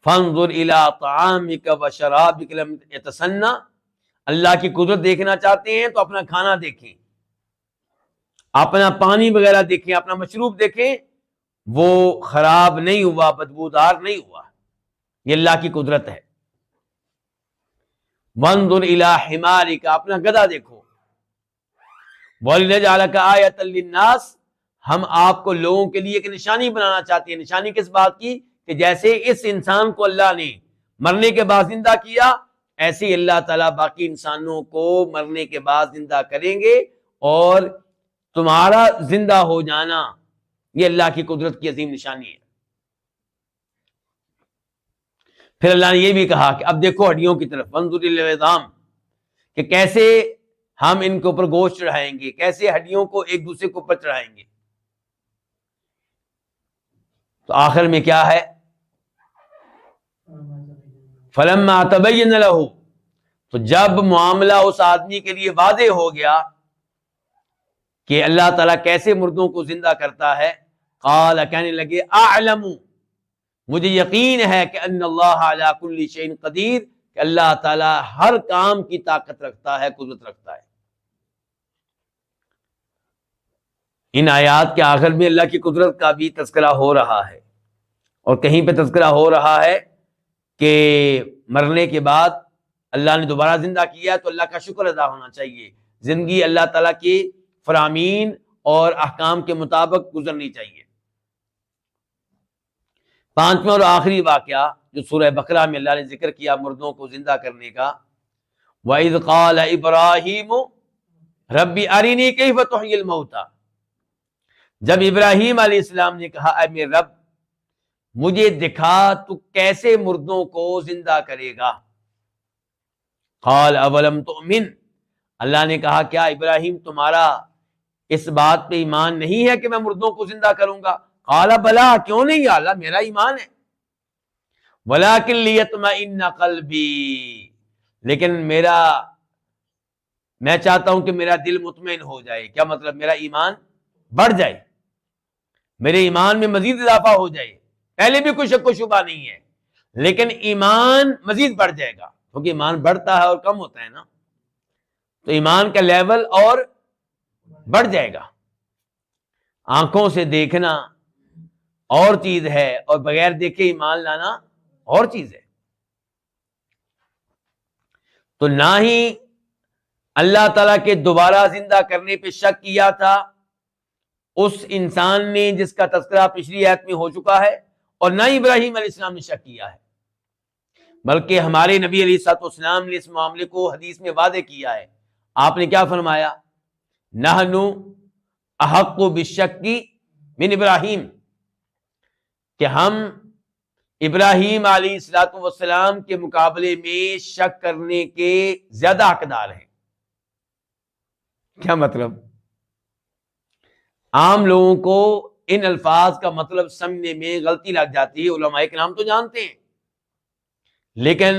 فانظر الی طعامک وشرابک لم یتسنى، اللہ کی قدرت دیکھنا چاہتے ہیں تو اپنا کھانا دیکھیں، اپنا پانی وغیرہ دیکھیں، اپنا مشروب دیکھیں، وہ خراب نہیں ہوا، بدبودار نہیں ہوا. یہ اللہ کی قدرت ہے. وانظر الی حمارک، اپنا گدھا دیکھو. وَلِنَجْعَلَكَ آیَةً لِلنَّاسِ، ہم آپ کو لوگوں کے لیے ایک نشانی بنانا چاہتے ہیں. نشانی کس بات کی؟ کہ جیسے اس انسان کو اللہ نے مرنے کے بعد زندہ کیا، ایسے ہی اللہ تعالیٰ باقی انسانوں کو مرنے کے بعد زندہ کریں گے. اور تمہارا زندہ ہو جانا یہ اللہ کی قدرت کی عظیم نشانی ہے. پھر اللہ نے یہ بھی کہا کہ اب دیکھو ہڈیوں کی طرف، وانظر الی العظام، کہ کیسے ہم ان کے اوپر گوشت چڑھائیں گے، کیسے ہڈیوں کو ایک دوسرے کے اوپر چڑھائیں گے. تو آخر میں کیا ہے؟ فلما تبین لہ، تو جب معاملہ اس آدمی کے لیے واضح ہو گیا کہ اللہ تعالیٰ کیسے مردوں کو زندہ کرتا ہے، قال، کہنے لگے اعلم، مجھے یقین ہے کہ ان اللہ علی کل شیء قدیر، کہ اللہ تعالیٰ ہر کام کی طاقت رکھتا ہے، قدرت رکھتا ہے. ان آیات کے آخر میں اللہ کی قدرت کا بھی تذکرہ ہو رہا ہے، اور کہیں پہ تذکرہ ہو رہا ہے کہ مرنے کے بعد اللہ نے دوبارہ زندہ کیا تو اللہ کا شکر ادا ہونا چاہیے. زندگی اللہ تعالیٰ کی فرامین اور احکام کے مطابق گزرنی چاہیے۔ پانچواں اور آخری واقعہ جو سورہ بقرہ میں اللہ نے ذکر کیا مردوں کو زندہ کرنے کا، وَإِذْ قَالَ إِبْرَاهِيمُ رَبِّ أَرِنِي كَيْفَ تُحْيِي الْمَوْتَى، جب ابراہیم علیہ السلام نے کہا اے میرے رب مجھے دکھا تو کیسے مردوں کو زندہ کرے گا۔ قال اولم تؤمن، اللہ نے کہا کیا ابراہیم تمہارا اس بات پہ ایمان نہیں ہے کہ میں مردوں کو زندہ کروں گا؟ قال بلا، کیوں نہیں یا اللہ میرا ایمان ہے، ولکن لیطمئن قلبی، لیکن میں چاہتا ہوں کہ میرا دل مطمئن ہو جائے۔ کیا مطلب؟ میرا ایمان بڑھ جائے، میرے ایمان میں مزید اضافہ ہو جائے۔ پہلے بھی کوئی شک و شبہ نہیں ہے لیکن ایمان مزید بڑھ جائے گا، کیونکہ ایمان بڑھتا ہے اور کم ہوتا ہے نا، تو ایمان کا لیول اور بڑھ جائے گا۔ آنکھوں سے دیکھنا اور چیز ہے اور بغیر دیکھے ایمان لانا اور چیز ہے۔ تو نہ ہی اللہ تعالیٰ کے دوبارہ زندہ کرنے پہ شک کیا تھا اس انسان نے جس کا تذکرہ پچھلی آیت میں ہو چکا ہے، اور نہ ہی ابراہیم علیہ السلام نے شک کیا ہے، بلکہ ہمارے نبی علیہ الصلوۃ والسلام نے اس معاملے کو حدیث میں واضح کیا ہے۔ آپ نے کیا فرمایا؟ نحن احق بالشک من ابراہیم، کہ ہم ابراہیم علیہ الصلوۃ والسلام کے مقابلے میں شک کرنے کے زیادہ حقدار ہیں۔ کیا مطلب؟ عام لوگوں کو ان الفاظ کا مطلب سمجھنے میں غلطی لگ جاتی ہے، علماء کرام تو جانتے ہیں لیکن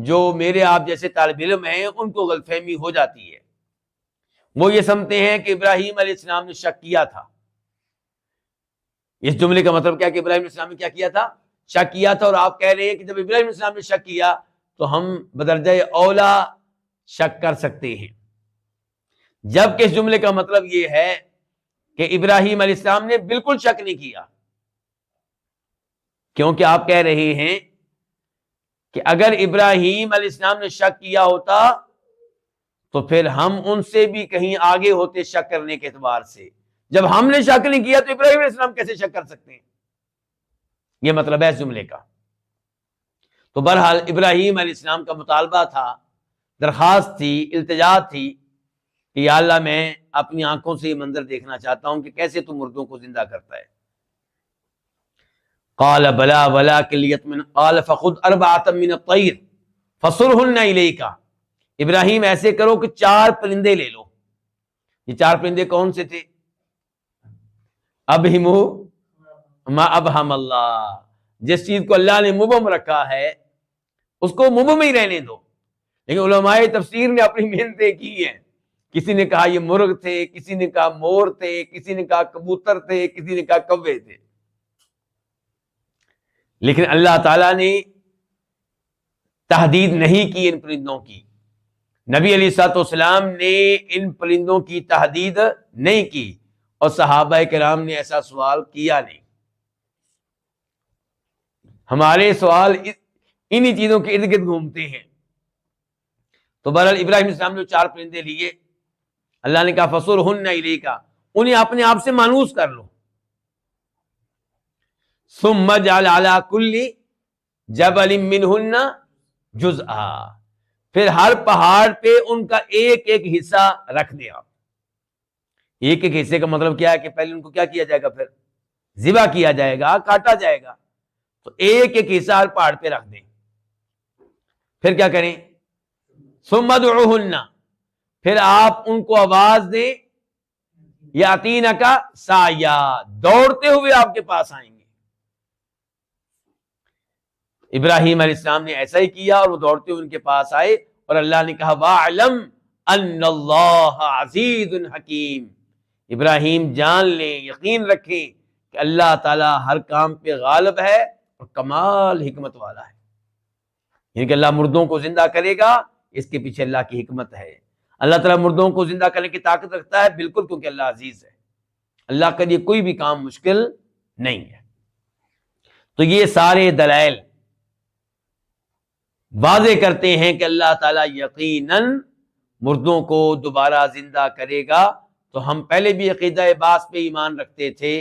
جو میرے آپ جیسے طالب علم ہیں ان کو غلط فہمی ہو جاتی ہے۔ وہ یہ سمجھتے ہیں کہ ابراہیم علیہ السلام نے شک کیا تھا۔ اس جملے کا مطلب کیا کہ ابراہیم علیہ السلام نے کیا کیا تھا؟ شک کیا تھا، اور آپ کہہ رہے ہیں کہ جب ابراہیم علیہ السلام نے شک کیا تو ہم بدرجہ اولا شک کر سکتے ہیں، جبکہ اس جملے کا مطلب یہ ہے کہ ابراہیم علیہ السلام نے بالکل شک نہیں کیا، کیونکہ آپ کہہ رہے ہیں کہ اگر ابراہیم علیہ السلام نے شک کیا ہوتا تو پھر ہم ان سے بھی کہیں آگے ہوتے شک کرنے کے اعتبار سے۔ جب ہم نے شک نہیں کیا تو ابراہیم علیہ السلام کیسے شک کر سکتے ہیں؟ یہ مطلب ہے اس جملے کا۔ تو بہرحال ابراہیم علیہ السلام کا مطالبہ تھا، درخواست تھی، التجا تھی کہ یا اللہ میں اپنی آنکھوں سے یہ منظر دیکھنا چاہتا ہوں کہ کیسے تو مردوں کو زندہ کرتا ہے۔ قال بلا ولکن لیطمئن، قال فخذ اربعۃ من الطیر فصرهن الیک، ابراہیم ایسے کرو کہ 4 پرندے لے لو۔ یہ 4 پرندے کون سے تھے؟ ابہمو ما ابہم اللہ، جس چیز کو اللہ نے مبہم رکھا ہے اس کو مبہم ہی رہنے دو۔ لیکن علماء تفسیر نے اپنی محنتیں کی ہیں، کسی نے کہا یہ مرغ تھے، کسی نے کہا مور تھے، کسی نے کہا کبوتر تھے، کسی نے کہا کوے تھے، لیکن اللہ تعالیٰ نے تحدید نہیں کی ان پرندوں کی۔ نبی علیہ الصلوۃ والسلام نے ان پرندوں کی تحدید نہیں کی، اور صحابہ کرام نے ایسا سوال کیا نہیں۔ ہمارے سوال انہی چیزوں کے ارد گرد گھومتے ہیں۔ تو بہرحال ابراہیم علیہ السلام نے 4 پرندے لیے، اللہ نے کہا فصرهن الیک، انہیں اپنے آپ سے مانوس کر لو۔ ثم اجعل علی کل جبل منہن جزءا، پھر ہر پہاڑ پہ ان کا ایک ایک حصہ رکھ دیں آپ۔ ایک ایک حصے کا مطلب کیا ہے کہ پہلے ان کو کیا کیا جائے گا؟ پھر ذبح کیا جائے گا، کاٹا جائے گا، تو ایک ایک حصہ ہر پہاڑ پہ رکھ دیں۔ پھر کیا کریں؟ ثم ادعوہن، پھر آپ ان کو آواز دیں، یاتینک سعیا، دوڑتے ہوئے آپ کے پاس آئیں گے۔ ابراہیم علیہ السلام نے ایسا ہی کیا اور وہ دوڑتے ہوئے ان کے پاس آئے، اور اللہ نے کہا وَاعْلَمْ أَنَّ اللَّهَ عَزِيزٌ حَكِيمٌ، ابراہیم جان لیں، یقین رکھیں کہ اللہ تعالیٰ ہر کام پہ غالب ہے اور کمال حکمت والا ہے۔ یعنی کہ اللہ مردوں کو زندہ کرے گا، اس کے پیچھے اللہ کی حکمت ہے۔ اللہ تعالیٰ مردوں کو زندہ کرنے کی طاقت رکھتا ہے، بالکل، کیونکہ اللہ عزیز ہے، اللہ کے لیے کوئی بھی کام مشکل نہیں ہے۔ تو یہ سارے دلائل واضح کرتے ہیں کہ اللہ تعالیٰ یقیناً مردوں کو دوبارہ زندہ کرے گا، تو ہم پہلے بھی عقیدہ بعث پہ ایمان رکھتے تھے،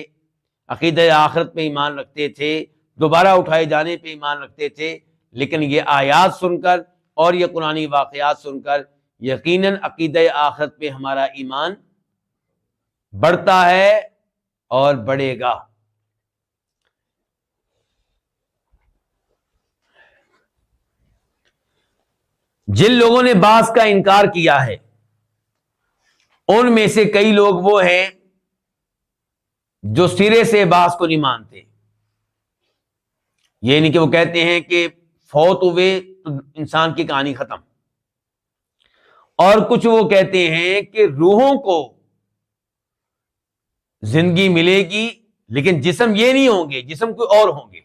عقیدہ آخرت پہ ایمان رکھتے تھے، دوبارہ اٹھائے جانے پہ ایمان رکھتے تھے، لیکن یہ آیات سن کر اور یہ قرآنی واقعات سن کر یقیناً عقیدہ آخرت پہ ہمارا ایمان بڑھتا ہے اور بڑھے گا۔ جن لوگوں نے بعث کا انکار کیا ہے ان میں سے کئی لوگ وہ ہیں جو سرے سے بعث کو نہیں مانتے، یہ نہیں کہ وہ کہتے ہیں کہ فوت ہوئے تو انسان کی کہانی ختم، اور کچھ وہ کہتے ہیں کہ روحوں کو زندگی ملے گی لیکن جسم یہ نہیں ہوں گے، جسم کوئی اور ہوں گے،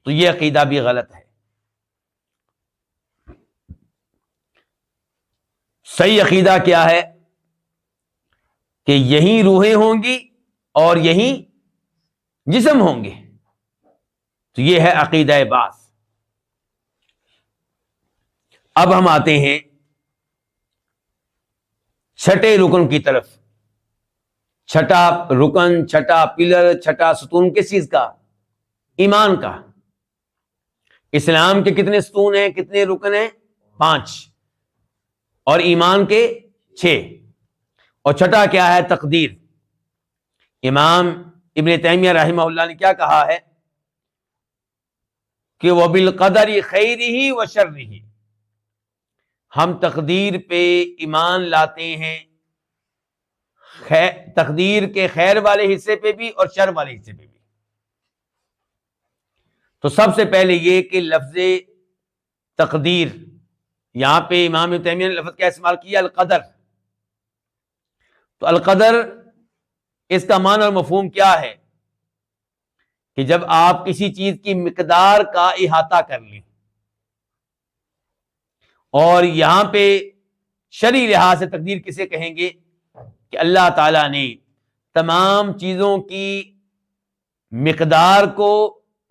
تو یہ عقیدہ بھی غلط ہے۔ صحیح عقیدہ کیا ہے کہ یہی روحیں ہوں گی اور یہی جسم ہوں گے، تو یہ ہے عقیدہ بعث۔ اب ہم آتے ہیں چھٹے رکن کی طرف۔ چھٹا رکن، چھٹا پلر، چھٹا ستون کس چیز کا؟ ایمان کا۔ اسلام کے کتنے ستون ہیں، کتنے رکن ہیں؟ 5، اور ایمان کے 6۔ اور چھٹا کیا ہے؟ تقدیر۔ امام ابن تیمیہ رحمہ اللہ نے کیا کہا ہے کہ وَبِالْقَدَرِ خَيْرِهِ وَشَرِّهِ، ہم تقدیر پہ ایمان لاتے ہیں، تقدیر کے خیر والے حصے پہ بھی اور شر والے حصے پہ بھی۔ تو سب سے پہلے یہ کہ لفظ تقدیر، یہاں پہ امام ابن تیمیہ نے لفظ کیا استعمال کیا؟ القدر۔ تو القدر اس کا معنی اور مفہوم کیا ہے کہ جب آپ کسی چیز کی مقدار کا احاطہ کر لیں، اور یہاں پہ شرعی لحاظ سے تقدیر کسے کہیں گے کہ اللہ تعالیٰ نے تمام چیزوں کی مقدار کو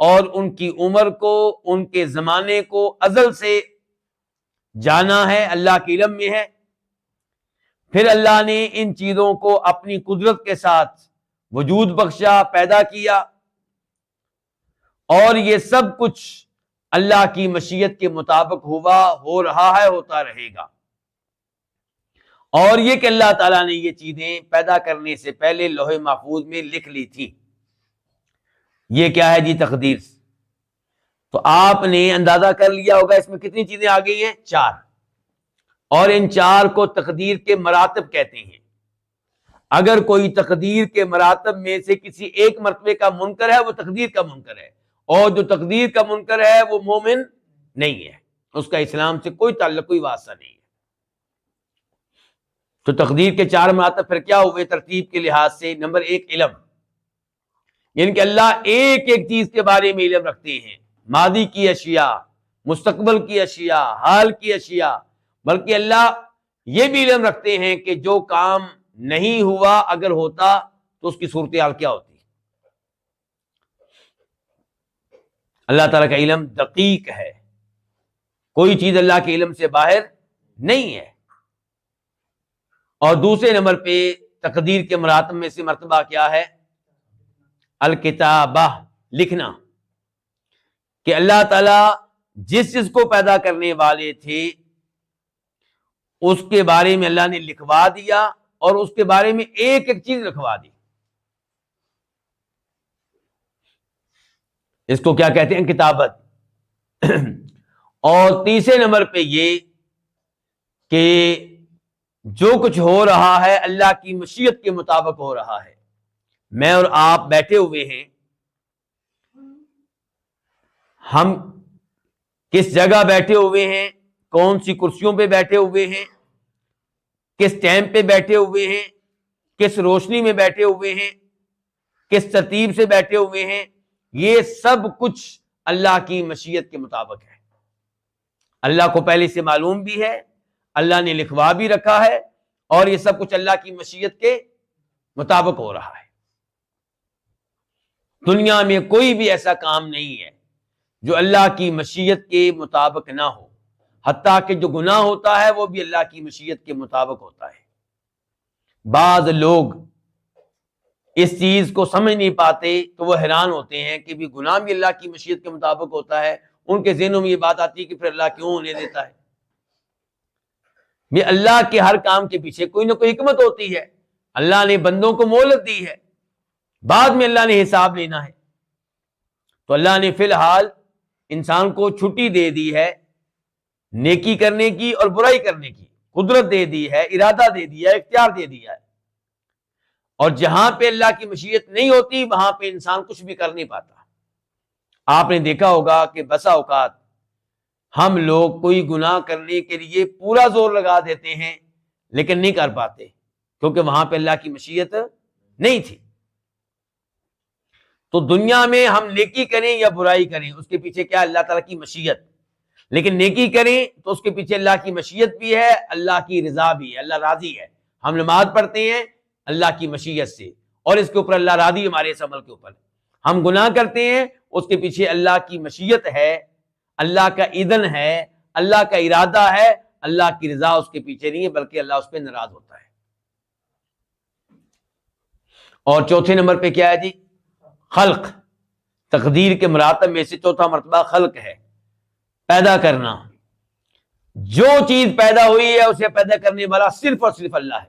اور ان کی عمر کو، ان کے زمانے کو ازل سے جانا ہے، اللہ کے علم میں ہے۔ پھر اللہ نے ان چیزوں کو اپنی قدرت کے ساتھ وجود بخشا، پیدا کیا، اور یہ سب کچھ اللہ کی مشیت کے مطابق ہوا، ہو رہا ہے، ہوتا رہے گا۔ اور یہ کہ اللہ تعالیٰ نے یہ چیزیں پیدا کرنے سے پہلے لوح محفوظ میں لکھ لی تھی، یہ کیا ہے جی؟ تقدیر۔ تو آپ نے اندازہ کر لیا ہوگا اس میں کتنی چیزیں آ گئی ہیں؟ 4، اور ان 4 کو تقدیر کے مراتب کہتے ہیں۔ اگر کوئی تقدیر کے مراتب میں سے کسی ایک مرتبے کا منکر ہے، وہ تقدیر کا منکر ہے، اور جو تقدیر کا منکر ہے وہ مومن نہیں ہے، اس کا اسلام سے کوئی تعلق، کوئی واسطہ نہیں ہے۔ تو تقدیر کے 4 مراتب پھر کیا ہوئے ترتیب کے لحاظ سے؟ نمبر 1 علم، یعنی کہ اللہ ایک ایک چیز کے بارے میں علم رکھتے ہیں، ماضی کی اشیاء، مستقبل کی اشیاء، حال کی اشیاء، بلکہ اللہ یہ بھی علم رکھتے ہیں کہ جو کام نہیں ہوا اگر ہوتا تو اس کی صورتحال کیا ہوتی۔ اللہ تعالیٰ کا علم دقیق ہے، کوئی چیز اللہ کے علم سے باہر نہیں ہے۔ اور دوسرے نمبر پہ تقدیر کے مراتب میں سے مرتبہ کیا ہے؟ الکتابہ، لکھنا، کہ اللہ تعالیٰ جس چیز کو پیدا کرنے والے تھے اس کے بارے میں اللہ نے لکھوا دیا، اور اس کے بارے میں ایک ایک چیز لکھوا دی۔ اس کو کیا کہتے ہیں؟ کتابت۔ اور تیسرے نمبر پہ یہ کہ جو کچھ ہو رہا ہے اللہ کی مشیت کے مطابق ہو رہا ہے۔ میں اور آپ بیٹھے ہوئے ہیں، ہم کس جگہ بیٹھے ہوئے ہیں، کون سی کرسیوں پہ بیٹھے ہوئے ہیں، کس ٹائم پہ بیٹھے ہوئے ہیں، کس روشنی میں بیٹھے ہوئے ہیں، کس ترتیب سے بیٹھے ہوئے ہیں، یہ سب کچھ اللہ کی مشیت کے مطابق ہے۔ اللہ کو پہلے سے معلوم بھی ہے، اللہ نے لکھوا بھی رکھا ہے، اور یہ سب کچھ اللہ کی مشیت کے مطابق ہو رہا ہے۔ دنیا میں کوئی بھی ایسا کام نہیں ہے جو اللہ کی مشیت کے مطابق نہ ہو، حتیٰ کہ جو گناہ ہوتا ہے وہ بھی اللہ کی مشیت کے مطابق ہوتا ہے۔ بعض لوگ اس چیز کو سمجھ نہیں پاتے تو وہ حیران ہوتے ہیں کہ بھی گناہ بھی اللہ کی مشیت کے مطابق ہوتا ہے. ان کے ذہنوں میں یہ بات آتی ہے کہ پھر اللہ کیوں ہونے دیتا ہے. بھی اللہ کے ہر کام کے پیچھے کوئی نہ کوئی حکمت ہوتی ہے. اللہ نے بندوں کو مہلت دی ہے, بعد میں اللہ نے حساب لینا ہے. تو اللہ نے فی الحال انسان کو چھٹی دے دی ہے نیکی کرنے کی اور برائی کرنے کی, قدرت دے دی ہے, ارادہ دے دیا ہے, اختیار دے دیا ہے. اور جہاں پہ اللہ کی مشیت نہیں ہوتی وہاں پہ انسان کچھ بھی کر نہیں پاتا. آپ نے دیکھا ہوگا کہ بسا اوقات ہم لوگ کوئی گناہ کرنے کے لیے پورا زور لگا دیتے ہیں لیکن نہیں کر پاتے کیونکہ وہاں پہ اللہ کی مشیت نہیں تھی. تو دنیا میں ہم نیکی کریں یا برائی کریں اس کے پیچھے کیا اللہ تعالیٰ کی مشیت, لیکن نیکی کریں تو اس کے پیچھے اللہ کی مشیت بھی ہے, اللہ کی رضا بھی ہے, اللہ راضی ہے. ہم نماز پڑھتے ہیں اللہ کی مشیت سے اور اس کے اوپر اللہ راضی ہے ہمارے اس عمل کے اوپر. ہم گناہ کرتے ہیں اس کے پیچھے اللہ کی مشیت ہے, اللہ کا اذن ہے, اللہ کا ارادہ ہے, اللہ کی رضا اس کے پیچھے نہیں ہے بلکہ اللہ اس پہ ناراض ہوتا ہے. اور چوتھے نمبر پہ کیا ہے جی؟ خلق. تقدیر کے مراتب میں سے چوتھا مرتبہ خلق ہے, پیدا کرنا. جو چیز پیدا ہوئی ہے اسے پیدا کرنے والا صرف اور صرف اللہ ہے.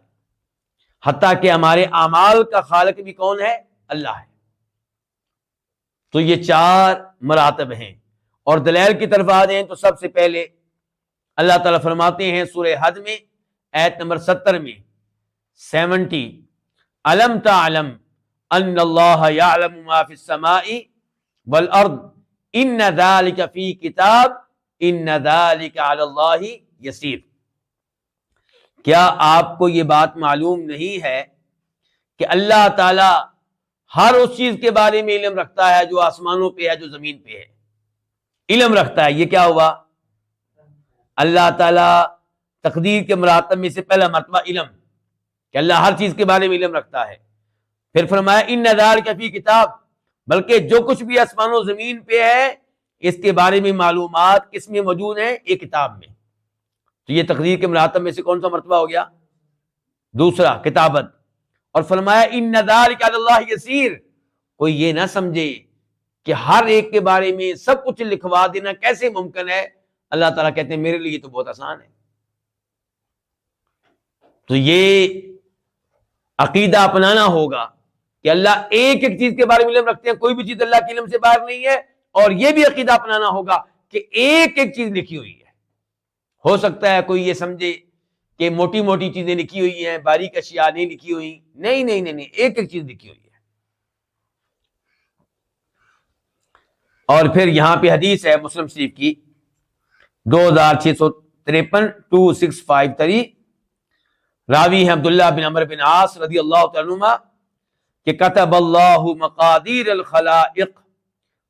حتیٰ کہ ہمارے اعمال کا خالق بھی کون ہے؟ اللہ ہے. تو یہ چار مراتب ہیں. اور دلائل کی طرف آ جائیں تو سب سے پہلے اللہ تعالیٰ فرماتے ہیں سورہ حج میں آیت نمبر 70 میں 70 الم تعلم ان اللہ یعلم ما فی السماء والارض ان ذلک فی کتاب ان ذلک علی اللہ یسیر. کیا آپ کو یہ بات معلوم نہیں ہے کہ اللہ تعالی ہر اس چیز کے بارے میں علم رکھتا ہے جو آسمانوں پہ ہے جو زمین پہ ہے, علم رکھتا ہے. یہ کیا ہوا؟ اللہ تعالی تقدیر کے مراتب میں سے پہلا مرتبہ علم, کہ اللہ ہر چیز کے بارے میں علم رکھتا ہے. پھر فرمایا ان ذالک فی کتاب, بلکہ جو کچھ بھی آسمان و زمین پہ ہے اس کے بارے میں معلومات کس میں موجود ہیں؟ ایک کتاب میں. تو یہ تقدیر کے مراتب میں سے کون سا مرتبہ ہو گیا؟ دوسرا, کتابت. اور فرمایا ان ذالک علی اللہ یسیر. کوئی یہ نہ سمجھے کہ ہر ایک کے بارے میں سب کچھ لکھوا دینا کیسے ممکن ہے. اللہ تعالیٰ کہتے ہیں میرے لیے تو بہت آسان ہے. تو یہ عقیدہ اپنانا ہوگا کہ اللہ ایک ایک چیز کے بارے میں علم رکھتے ہیں, کوئی بھی چیز اللہ کے علم سے باہر نہیں ہے. اور یہ بھی عقیدہ اپنانا ہوگا کہ ایک ایک چیز لکھی ہوئی ہے. ہو سکتا ہے کوئی یہ سمجھے کہ موٹی موٹی چیزیں لکھی ہوئی ہیں, باریک اشیاء نہیں لکھی ہوئی. نہیں نہیں نہیں نہیں, ایک ایک چیز لکھی ہوئی ہے. اور پھر یہاں پہ حدیث ہے مسلم شریف کی 2653 2653, راوی ہیں عبداللہ بن عمرو بن عاص رضی اللہ تعالی عنہما کہ کتب اللہ مقادیر الخلائق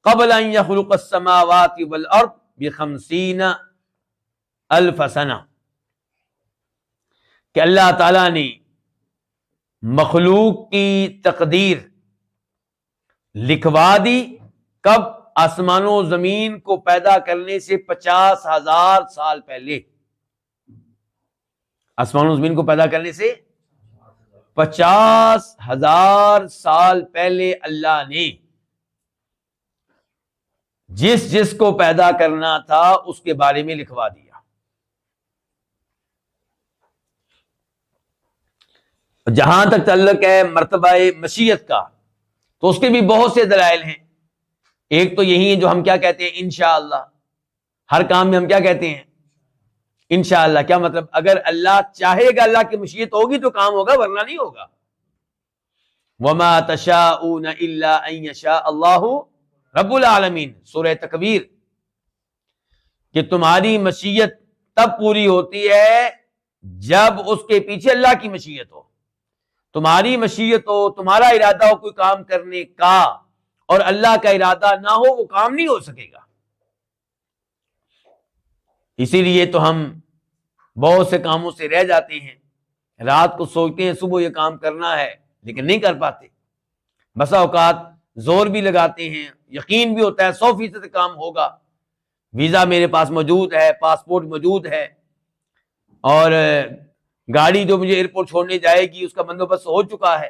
قبل ان يخلق السماوات والارض ب50,000 سنہ, کہ اللہ تعالی نے مخلوق کی تقدیر لکھوا دی. کب؟ آسمان و زمین کو پیدا کرنے سے 50,000 سال پہلے. آسمان و زمین کو پیدا کرنے سے 50,000 سال پہلے اللہ نے جس جس کو پیدا کرنا تھا اس کے بارے میں لکھوا دیا. جہاں تک تعلق ہے مرتبہ مشیت کا تو اس کے بھی بہت سے دلائل ہیں. ایک تو یہی ہے جو ہم کیا کہتے ہیں انشاءاللہ. ہر کام میں ہم کیا کہتے ہیں؟ انشاءاللہ. کیا مطلب؟ اگر اللہ چاہے گا, اللہ کی مشیت ہوگی تو کام ہوگا ورنہ نہیں ہوگا. وما تشاءون الا ان یشاء اللہ رب العالمین, سورہ تکویر, کہ تمہاری مشیت تب پوری ہوتی ہے جب اس کے پیچھے اللہ کی مشیت ہو. تمہاری مشیت ہو, تمہارا ارادہ ہو کوئی کام کرنے کا اور اللہ کا ارادہ نہ ہو, وہ کام نہیں ہو سکے گا. اسی لیے تو ہم بہت سے کاموں سے رہ جاتے ہیں. رات کو سوچتے ہیں صبح یہ کام کرنا ہے لیکن نہیں کر پاتے. بسا اوقات زور بھی لگاتے ہیں, یقین بھی ہوتا ہے 100% کام ہوگا, ویزا میرے پاس موجود ہے, پاسپورٹ موجود ہے, اور گاڑی جو مجھے ایئرپورٹ چھوڑنے جائے گی اس کا بندوبست ہو چکا ہے،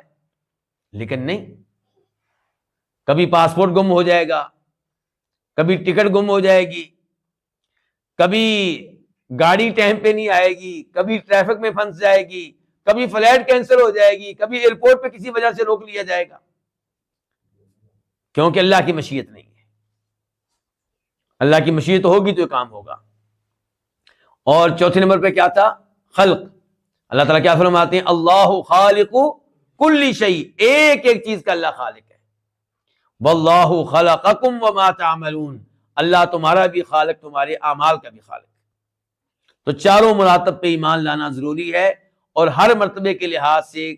لیکن نہیں، کبھی پاسپورٹ گم ہو جائے گا، کبھی ٹکٹ گم ہو جائے گی، کبھی گاڑی ٹائم پہ نہیں آئے گی، کبھی ٹریفک میں پھنس جائے گی، کبھی فلائٹ کینسل ہو جائے گی، کبھی ایئرپورٹ پہ کسی وجہ سے روک لیا جائے گا، کیونکہ اللہ کی مشیت نہیں ہے۔ اللہ کی مشیت ہوگی تو یہ کام ہوگا۔ اور چوتھے نمبر پہ کیا تھا؟ خلق۔ اللہ تعالیٰ کیا فرماتے ہیں؟ اللہ خالق کل شیء، ایک ایک چیز کا اللہ خالق ہے۔ واللہ خلقکم وما تعملون، اللہ تمہارا بھی خالق، تمہارے اعمال کا بھی خالق۔ تو چاروں مراتب پہ ایمان لانا ضروری ہے، اور ہر مرتبے کے لحاظ سے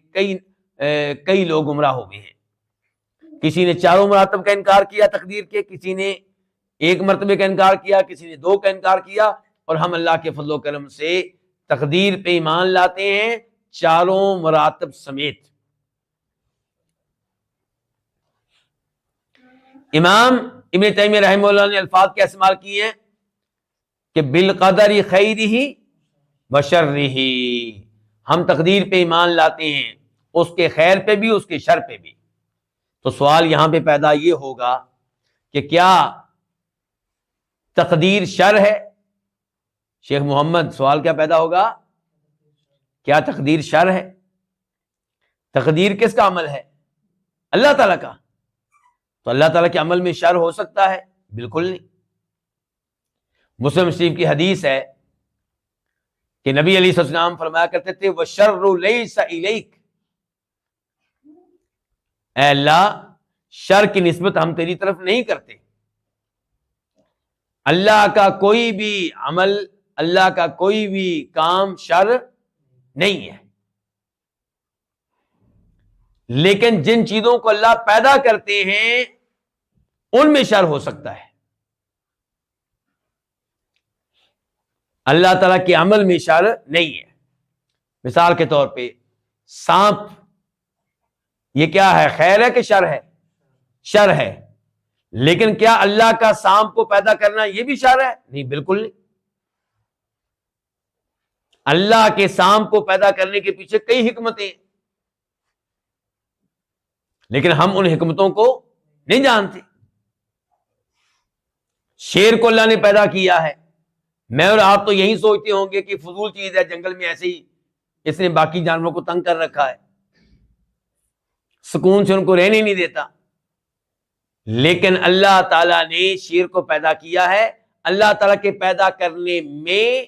کئی لوگ گمراہ ہو گئے ہیں۔ کسی نے چاروں مراتب کا انکار کیا تقدیر کے، کسی نے ایک مرتبے کا انکار کیا، کسی نے دو کا انکار کیا، اور ہم اللہ کے فضل و کرم سے تقدیر پہ ایمان لاتے ہیں چاروں مراتب سمیت۔ امام ابن تیمیہ رحمہ اللہ نے الفاظ کے استعمال کیے ہیں کہ بالقدر خیرہ وشرہ، ہم تقدیر پہ ایمان لاتے ہیں، اس کے خیر پہ بھی، اس کے شر پہ بھی۔ تو سوال یہاں پہ پیدا یہ ہوگا کہ کیا تقدیر شر ہے؟ شیخ محمد، سوال کیا پیدا ہوگا؟ کیا تقدیر شر ہے؟ تقدیر کس کا عمل ہے؟ اللہ تعالیٰ کا۔ تو اللہ تعالیٰ کے عمل میں شر ہو سکتا ہے؟ بالکل نہیں۔ مسلم شریف کی حدیث ہے کہ نبی علیہ السلام فرمایا کرتے تھے وَالشَّرُّ لَيْسَ إِلَيْكَ، اے اللہ شر کی نسبت ہم تیری طرف نہیں کرتے۔ اللہ کا کوئی بھی عمل، اللہ کا کوئی بھی کام شر نہیں ہے، لیکن جن چیزوں کو اللہ پیدا کرتے ہیں ان میں شر ہو سکتا ہے۔ اللہ تعالیٰ کے عمل میں شر نہیں ہے۔ مثال کے طور پہ سانپ، یہ کیا ہے؟ خیر ہے کہ شر ہے؟ شر ہے، لیکن کیا اللہ کا سانپ کو پیدا کرنا یہ بھی شر ہے؟ نہیں، بالکل نہیں۔ اللہ کے سانپ کو پیدا کرنے کے پیچھے کئی حکمتیں، لیکن ہم ان حکمتوں کو نہیں جانتے۔ شیر کو اللہ نے پیدا کیا ہے، میں اور آپ تو یہی سوچتے ہوں گے کہ فضول چیز ہے، جنگل میں ایسے ہی اس نے باقی جانوروں کو تنگ کر رکھا ہے، سکون سے ان کو رہنے نہیں دیتا۔ لیکن اللہ تعالیٰ نے شیر کو پیدا کیا ہے، اللہ تعالیٰ کے پیدا کرنے میں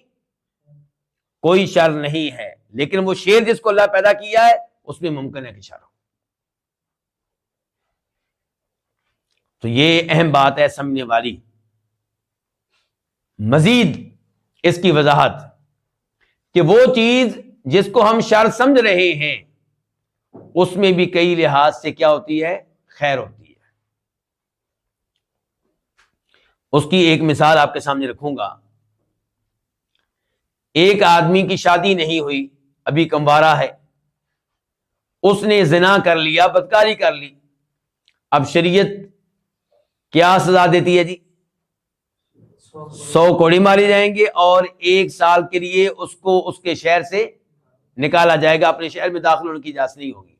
کوئی شر نہیں ہے، لیکن وہ شیر جس کو اللہ پیدا کیا ہے اس میں ممکن ہے کہ شر ہو۔ تو یہ اہم بات ہے سمجھنے والی۔ مزید اس کی وضاحت کہ وہ چیز جس کو ہم شر سمجھ رہے ہیں اس میں بھی کئی لحاظ سے کیا ہوتی ہے؟ خیر ہوتی ہے۔ اس کی ایک مثال آپ کے سامنے رکھوں گا۔ ایک آدمی کی شادی نہیں ہوئی، ابھی کنوارا ہے، اس نے زنا کر لیا، بدکاری کر لی۔ اب شریعت کیا سزا دیتی ہے جی؟ 100 کوڑے ماری جائیں گے، اور 1 سال کے لیے اس کو اس کے شہر سے نکالا جائے گا، اپنے شہر میں داخل ہونے کی اجازت نہیں ہوگی۔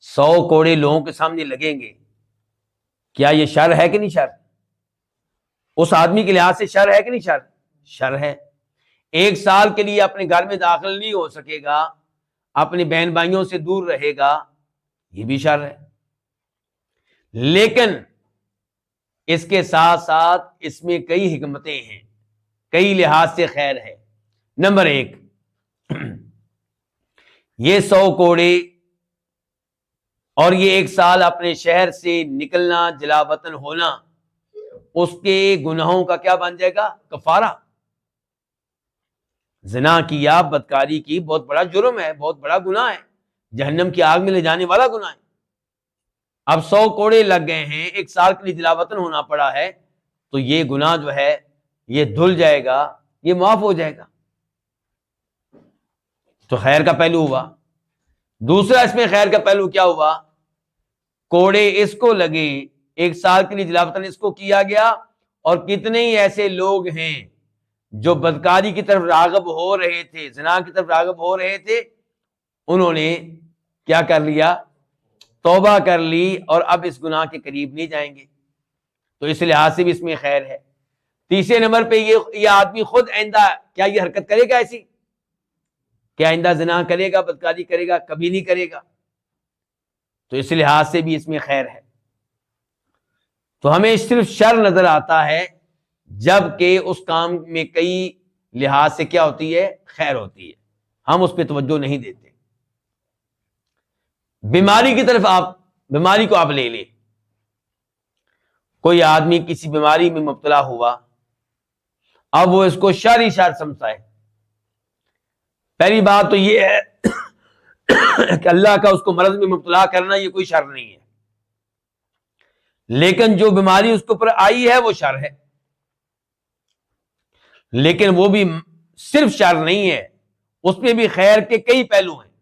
100 کوڑے لوگوں کے سامنے لگیں گے، کیا یہ شر ہے کہ نہیں شر؟ اس آدمی کے لحاظ سے شر ہے کہ نہیں شر؟ شر ہے۔ 1 سال کے لیے اپنے گھر میں داخل نہیں ہو سکے گا، اپنے بہن بھائیوں سے دور رہے گا، یہ بھی شر ہے۔ لیکن اس کے ساتھ ساتھ اس میں کئی حکمتیں ہیں، کئی لحاظ سے خیر ہے۔ نمبر 1، یہ 100 کوڑے اور یہ 1 سال اپنے شہر سے نکلنا، جلا وطن ہونا، اس کے گناہوں کا کیا بن جائے گا؟ کفارہ۔ زنا کیا، بدکاری کی، بہت بڑا جرم ہے، بہت بڑا گناہ ہے، جہنم کی آگ میں لے جانے والا گناہ ہے۔ اب 100 کوڑے لگ گئے ہیں، 1 سال کے لیے جلا وطن ہونا پڑا ہے، تو یہ گناہ جو ہے یہ دھل جائے گا، یہ معاف ہو جائے گا۔ تو خیر کا پہلو ہوا۔ دوسرا اس میں خیر کا پہلو کیا ہوا؟ کوڑے اس کو لگے، 1 سال کے لیے جلا وطن اس کو کیا گیا، اور کتنے ہی ایسے لوگ ہیں جو بدکاری کی طرف راغب ہو رہے تھے، زنا کی طرف راغب ہو رہے تھے، انہوں نے کیا کر لیا؟ توبہ کر لی، اور اب اس گناہ کے قریب نہیں جائیں گے. تو اس لحاظ سے بھی اس میں خیر ہے. تیسرے نمبر پہ یہ آدمی خود آئندہ کیا یہ حرکت کرے گا ایسی کہ آئندہ زنا کرے گا، بدکاری کرے گا؟ کبھی نہیں کرے گا. تو اس لحاظ سے بھی اس میں خیر ہے. تو ہمیں صرف شر نظر آتا ہے جب کہ اس کام میں کئی لحاظ سے کیا ہوتی ہے؟ خیر ہوتی ہے. ہم اس پہ توجہ نہیں دیتے. بیماری کی طرف بیماری کو آپ لے لیں. کوئی آدمی کسی بیماری میں مبتلا ہوا، اب وہ اس کو شر ہی شر سمجھتا ہے. پہلی بات تو یہ ہے کہ اللہ کا اس کو مرض میں مبتلا کرنا یہ کوئی شر نہیں ہے، لیکن جو بیماری اس کے اوپر آئی ہے وہ شر ہے. لیکن وہ بھی صرف شر نہیں ہے، اس میں بھی خیر کے کئی پہلو ہیں.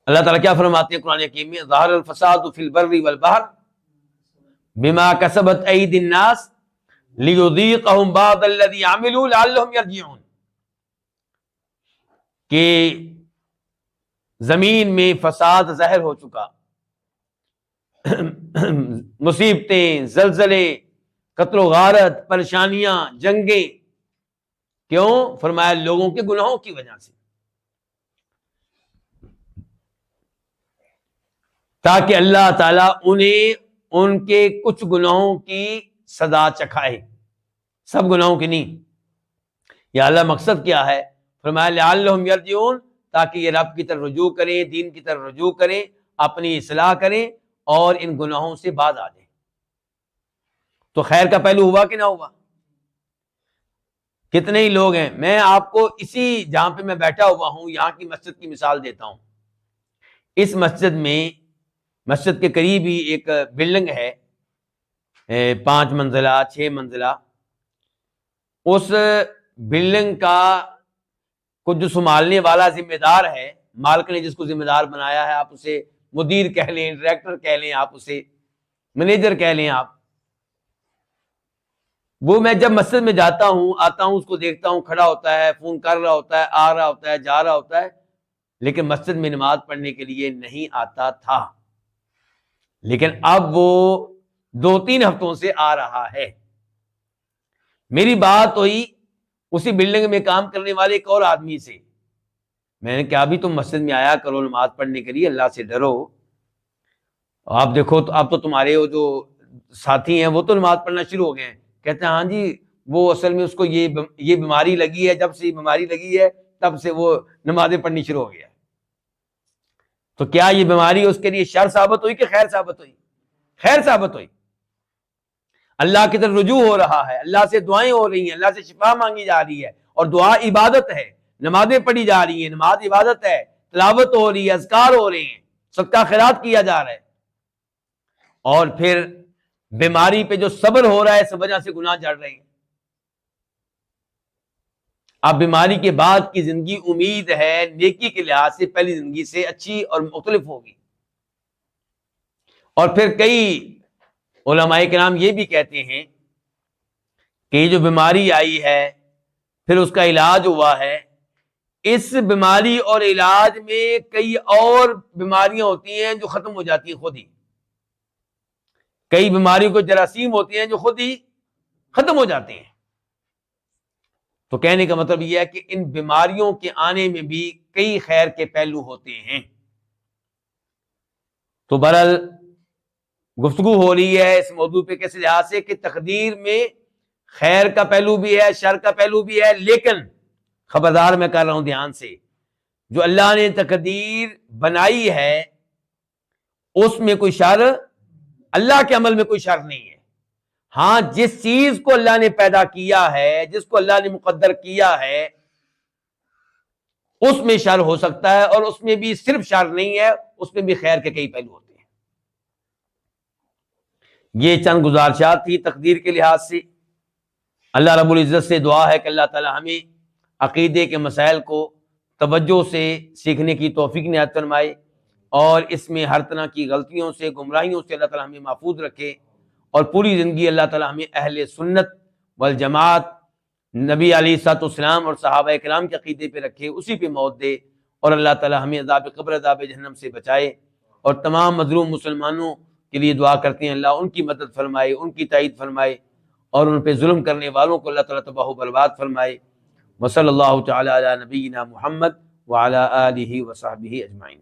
اللہ تعالیٰ کیا فرماتے ہیں قرآن حکیم میں؟ ظہر الفساد فی البر والبحر بما کسبت ایدی الناس لیذیقہم بعض الذی عملوا لعلہم یرجعون. کہ زمین میں فساد ظاہر ہو چکا، مصیبتیں، زلزلے، قتل و غارت، پریشانیاں، جنگیں. کیوں؟ فرمایا لوگوں کے گناہوں کی وجہ سے، تاکہ اللہ تعالیٰ انہیں ان کے کچھ گناہوں کی سزا چکھائے، سب گناہوں کی نہیں. یا اللہ مقصد کیا ہے؟ فرمایا لعلہم یرجعون، تاکہ یہ رب کی طرف رجوع کریں، دین کی طرف رجوع کریں، اپنی اصلاح کریں اور ان گناہوں سے باز آ جائیں. تو خیر کا پہلو ہوا کہ نہ ہوا؟ کتنے ہی لوگ ہیں. میں آپ کو اسی جہاں پہ میں بیٹھا ہوا ہوں یہاں کی مسجد کی مثال دیتا ہوں. اس مسجد میں، مسجد کے قریب ہی ایک بلڈنگ ہے 5 منزلہ 6 منزلہ. اس بلڈنگ کا کچھ جو سنبھالنے والا ذمہ دار ہے، مالک نے جس کو ذمہ دار بنایا ہے، آپ اسے مدیر کہہ لیں، ڈائریکٹر کہہ لیں، آپ اسے مینیجر کہہ لیں آپ. وہ میں جب مسجد میں جاتا ہوں، آتا ہوں، اس کو دیکھتا ہوں، کھڑا ہوتا ہے، فون کر رہا ہوتا ہے، آ رہا ہوتا ہے، جا رہا ہوتا ہے، لیکن مسجد میں نماز پڑھنے کے لیے نہیں آتا تھا. لیکن اب وہ 2-3 ہفتوں سے آ رہا ہے. میری بات ہوئی اسی بلڈنگ میں کام کرنے والے ایک اور آدمی سے. میں نے کہا ابھی تم مسجد میں آیا کرو نماز پڑھنے کے لیے، اللہ سے ڈرو. آپ دیکھو تو اب تو تمہارے وہ جو ساتھی ہیں وہ تو نماز پڑھنا شروع ہو گئے ہیں. کہتے ہیں ہاں جی، وہ اصل میں اس کو یہ بیماری لگی ہے، جب سے یہ بیماری لگی ہے تب سے وہ نمازیں پڑھنی شروع ہو گیا. تو کیا یہ بیماری اس کے لیے شر ثابت ہوئی کہ خیر ثابت ہوئی؟ خیر ثابت ہوئی. اللہ کی طرف رجوع ہو رہا ہے، اللہ سے دعائیں ہو رہی ہیں، اللہ سے شفا مانگی جا رہی ہے، اور دعا عبادت ہے. نمازیں پڑھی جا رہی ہیں، نماز عبادت ہے، تلاوت ہو رہی ہے، اذکار ہو رہے ہیں، صدقہ خیرات کیا جا رہا ہے. اور پھر بیماری پہ جو صبر ہو رہا ہے، اس وجہ سے گناہ جڑ رہے ہیں. اب بیماری کے بعد کی زندگی امید ہے نیکی کے لحاظ سے پہلی زندگی سے اچھی اور مختلف ہوگی. اور پھر کئی علماء کرام یہ بھی کہتے ہیں کہ یہ جو بیماری آئی ہے پھر اس کا علاج ہوا ہے، اس بیماری اور علاج میں کئی اور بیماریاں ہوتی ہیں جو ختم ہو جاتی ہیں خود ہی. کئی بیماریوں کو جراثیم ہوتی ہیں جو خود ہی ختم ہو جاتے ہیں. تو کہنے کا مطلب یہ ہے کہ ان بیماریوں کے آنے میں بھی کئی خیر کے پہلو ہوتے ہیں. تو بہرحال گفتگو ہو رہی ہے اس موضوع پہ کس لحاظ سے کہ تقدیر میں خیر کا پہلو بھی ہے، شر کا پہلو بھی ہے. لیکن خبردار میں کر رہا ہوں دھیان سے، جو اللہ نے تقدیر بنائی ہے اس میں کوئی شر، اللہ کے عمل میں کوئی شر نہیں ہے. ہاں جس چیز کو اللہ نے پیدا کیا ہے، جس کو اللہ نے مقدر کیا ہے، اس میں شر ہو سکتا ہے، اور اس میں بھی صرف شر نہیں ہے، اس میں بھی خیر کے کئی پہلو ہوتے ہیں. یہ چند گزارشات تھی تقدیر کے لحاظ سے. اللہ رب العزت سے دعا ہے کہ اللہ تعالی ہمیں عقیدے کے مسائل کو توجہ سے سیکھنے کی توفیق عنایت فرمائے، اور اس میں ہر طرح کی غلطیوں سے، گمراہیوں سے اللہ تعالی ہمیں محفوظ رکھے، اور پوری زندگی اللہ تعالیٰ ہمیں اہل سنت والجماعت، نبی علیہ الصلوۃ والسلام اور صحابہ کرام کے عقیدے پہ رکھے، اسی پہ موت دے، اور اللہ تعالیٰ ہمیں عذاب قبر، عذاب جہنم سے بچائے۔ اور تمام مظلوم مسلمانوں کے لیے دعا کرتے ہیں اللہ ان کی مدد فرمائے، ان کی تائید فرمائے، اور ان پہ ظلم کرنے والوں کو اللہ تعالیٰ تباہ و برباد فرمائے۔ وصلی اللہ تعالیٰ علی نبینا محمد وعلی آلہ وصحبہ اجمعین۔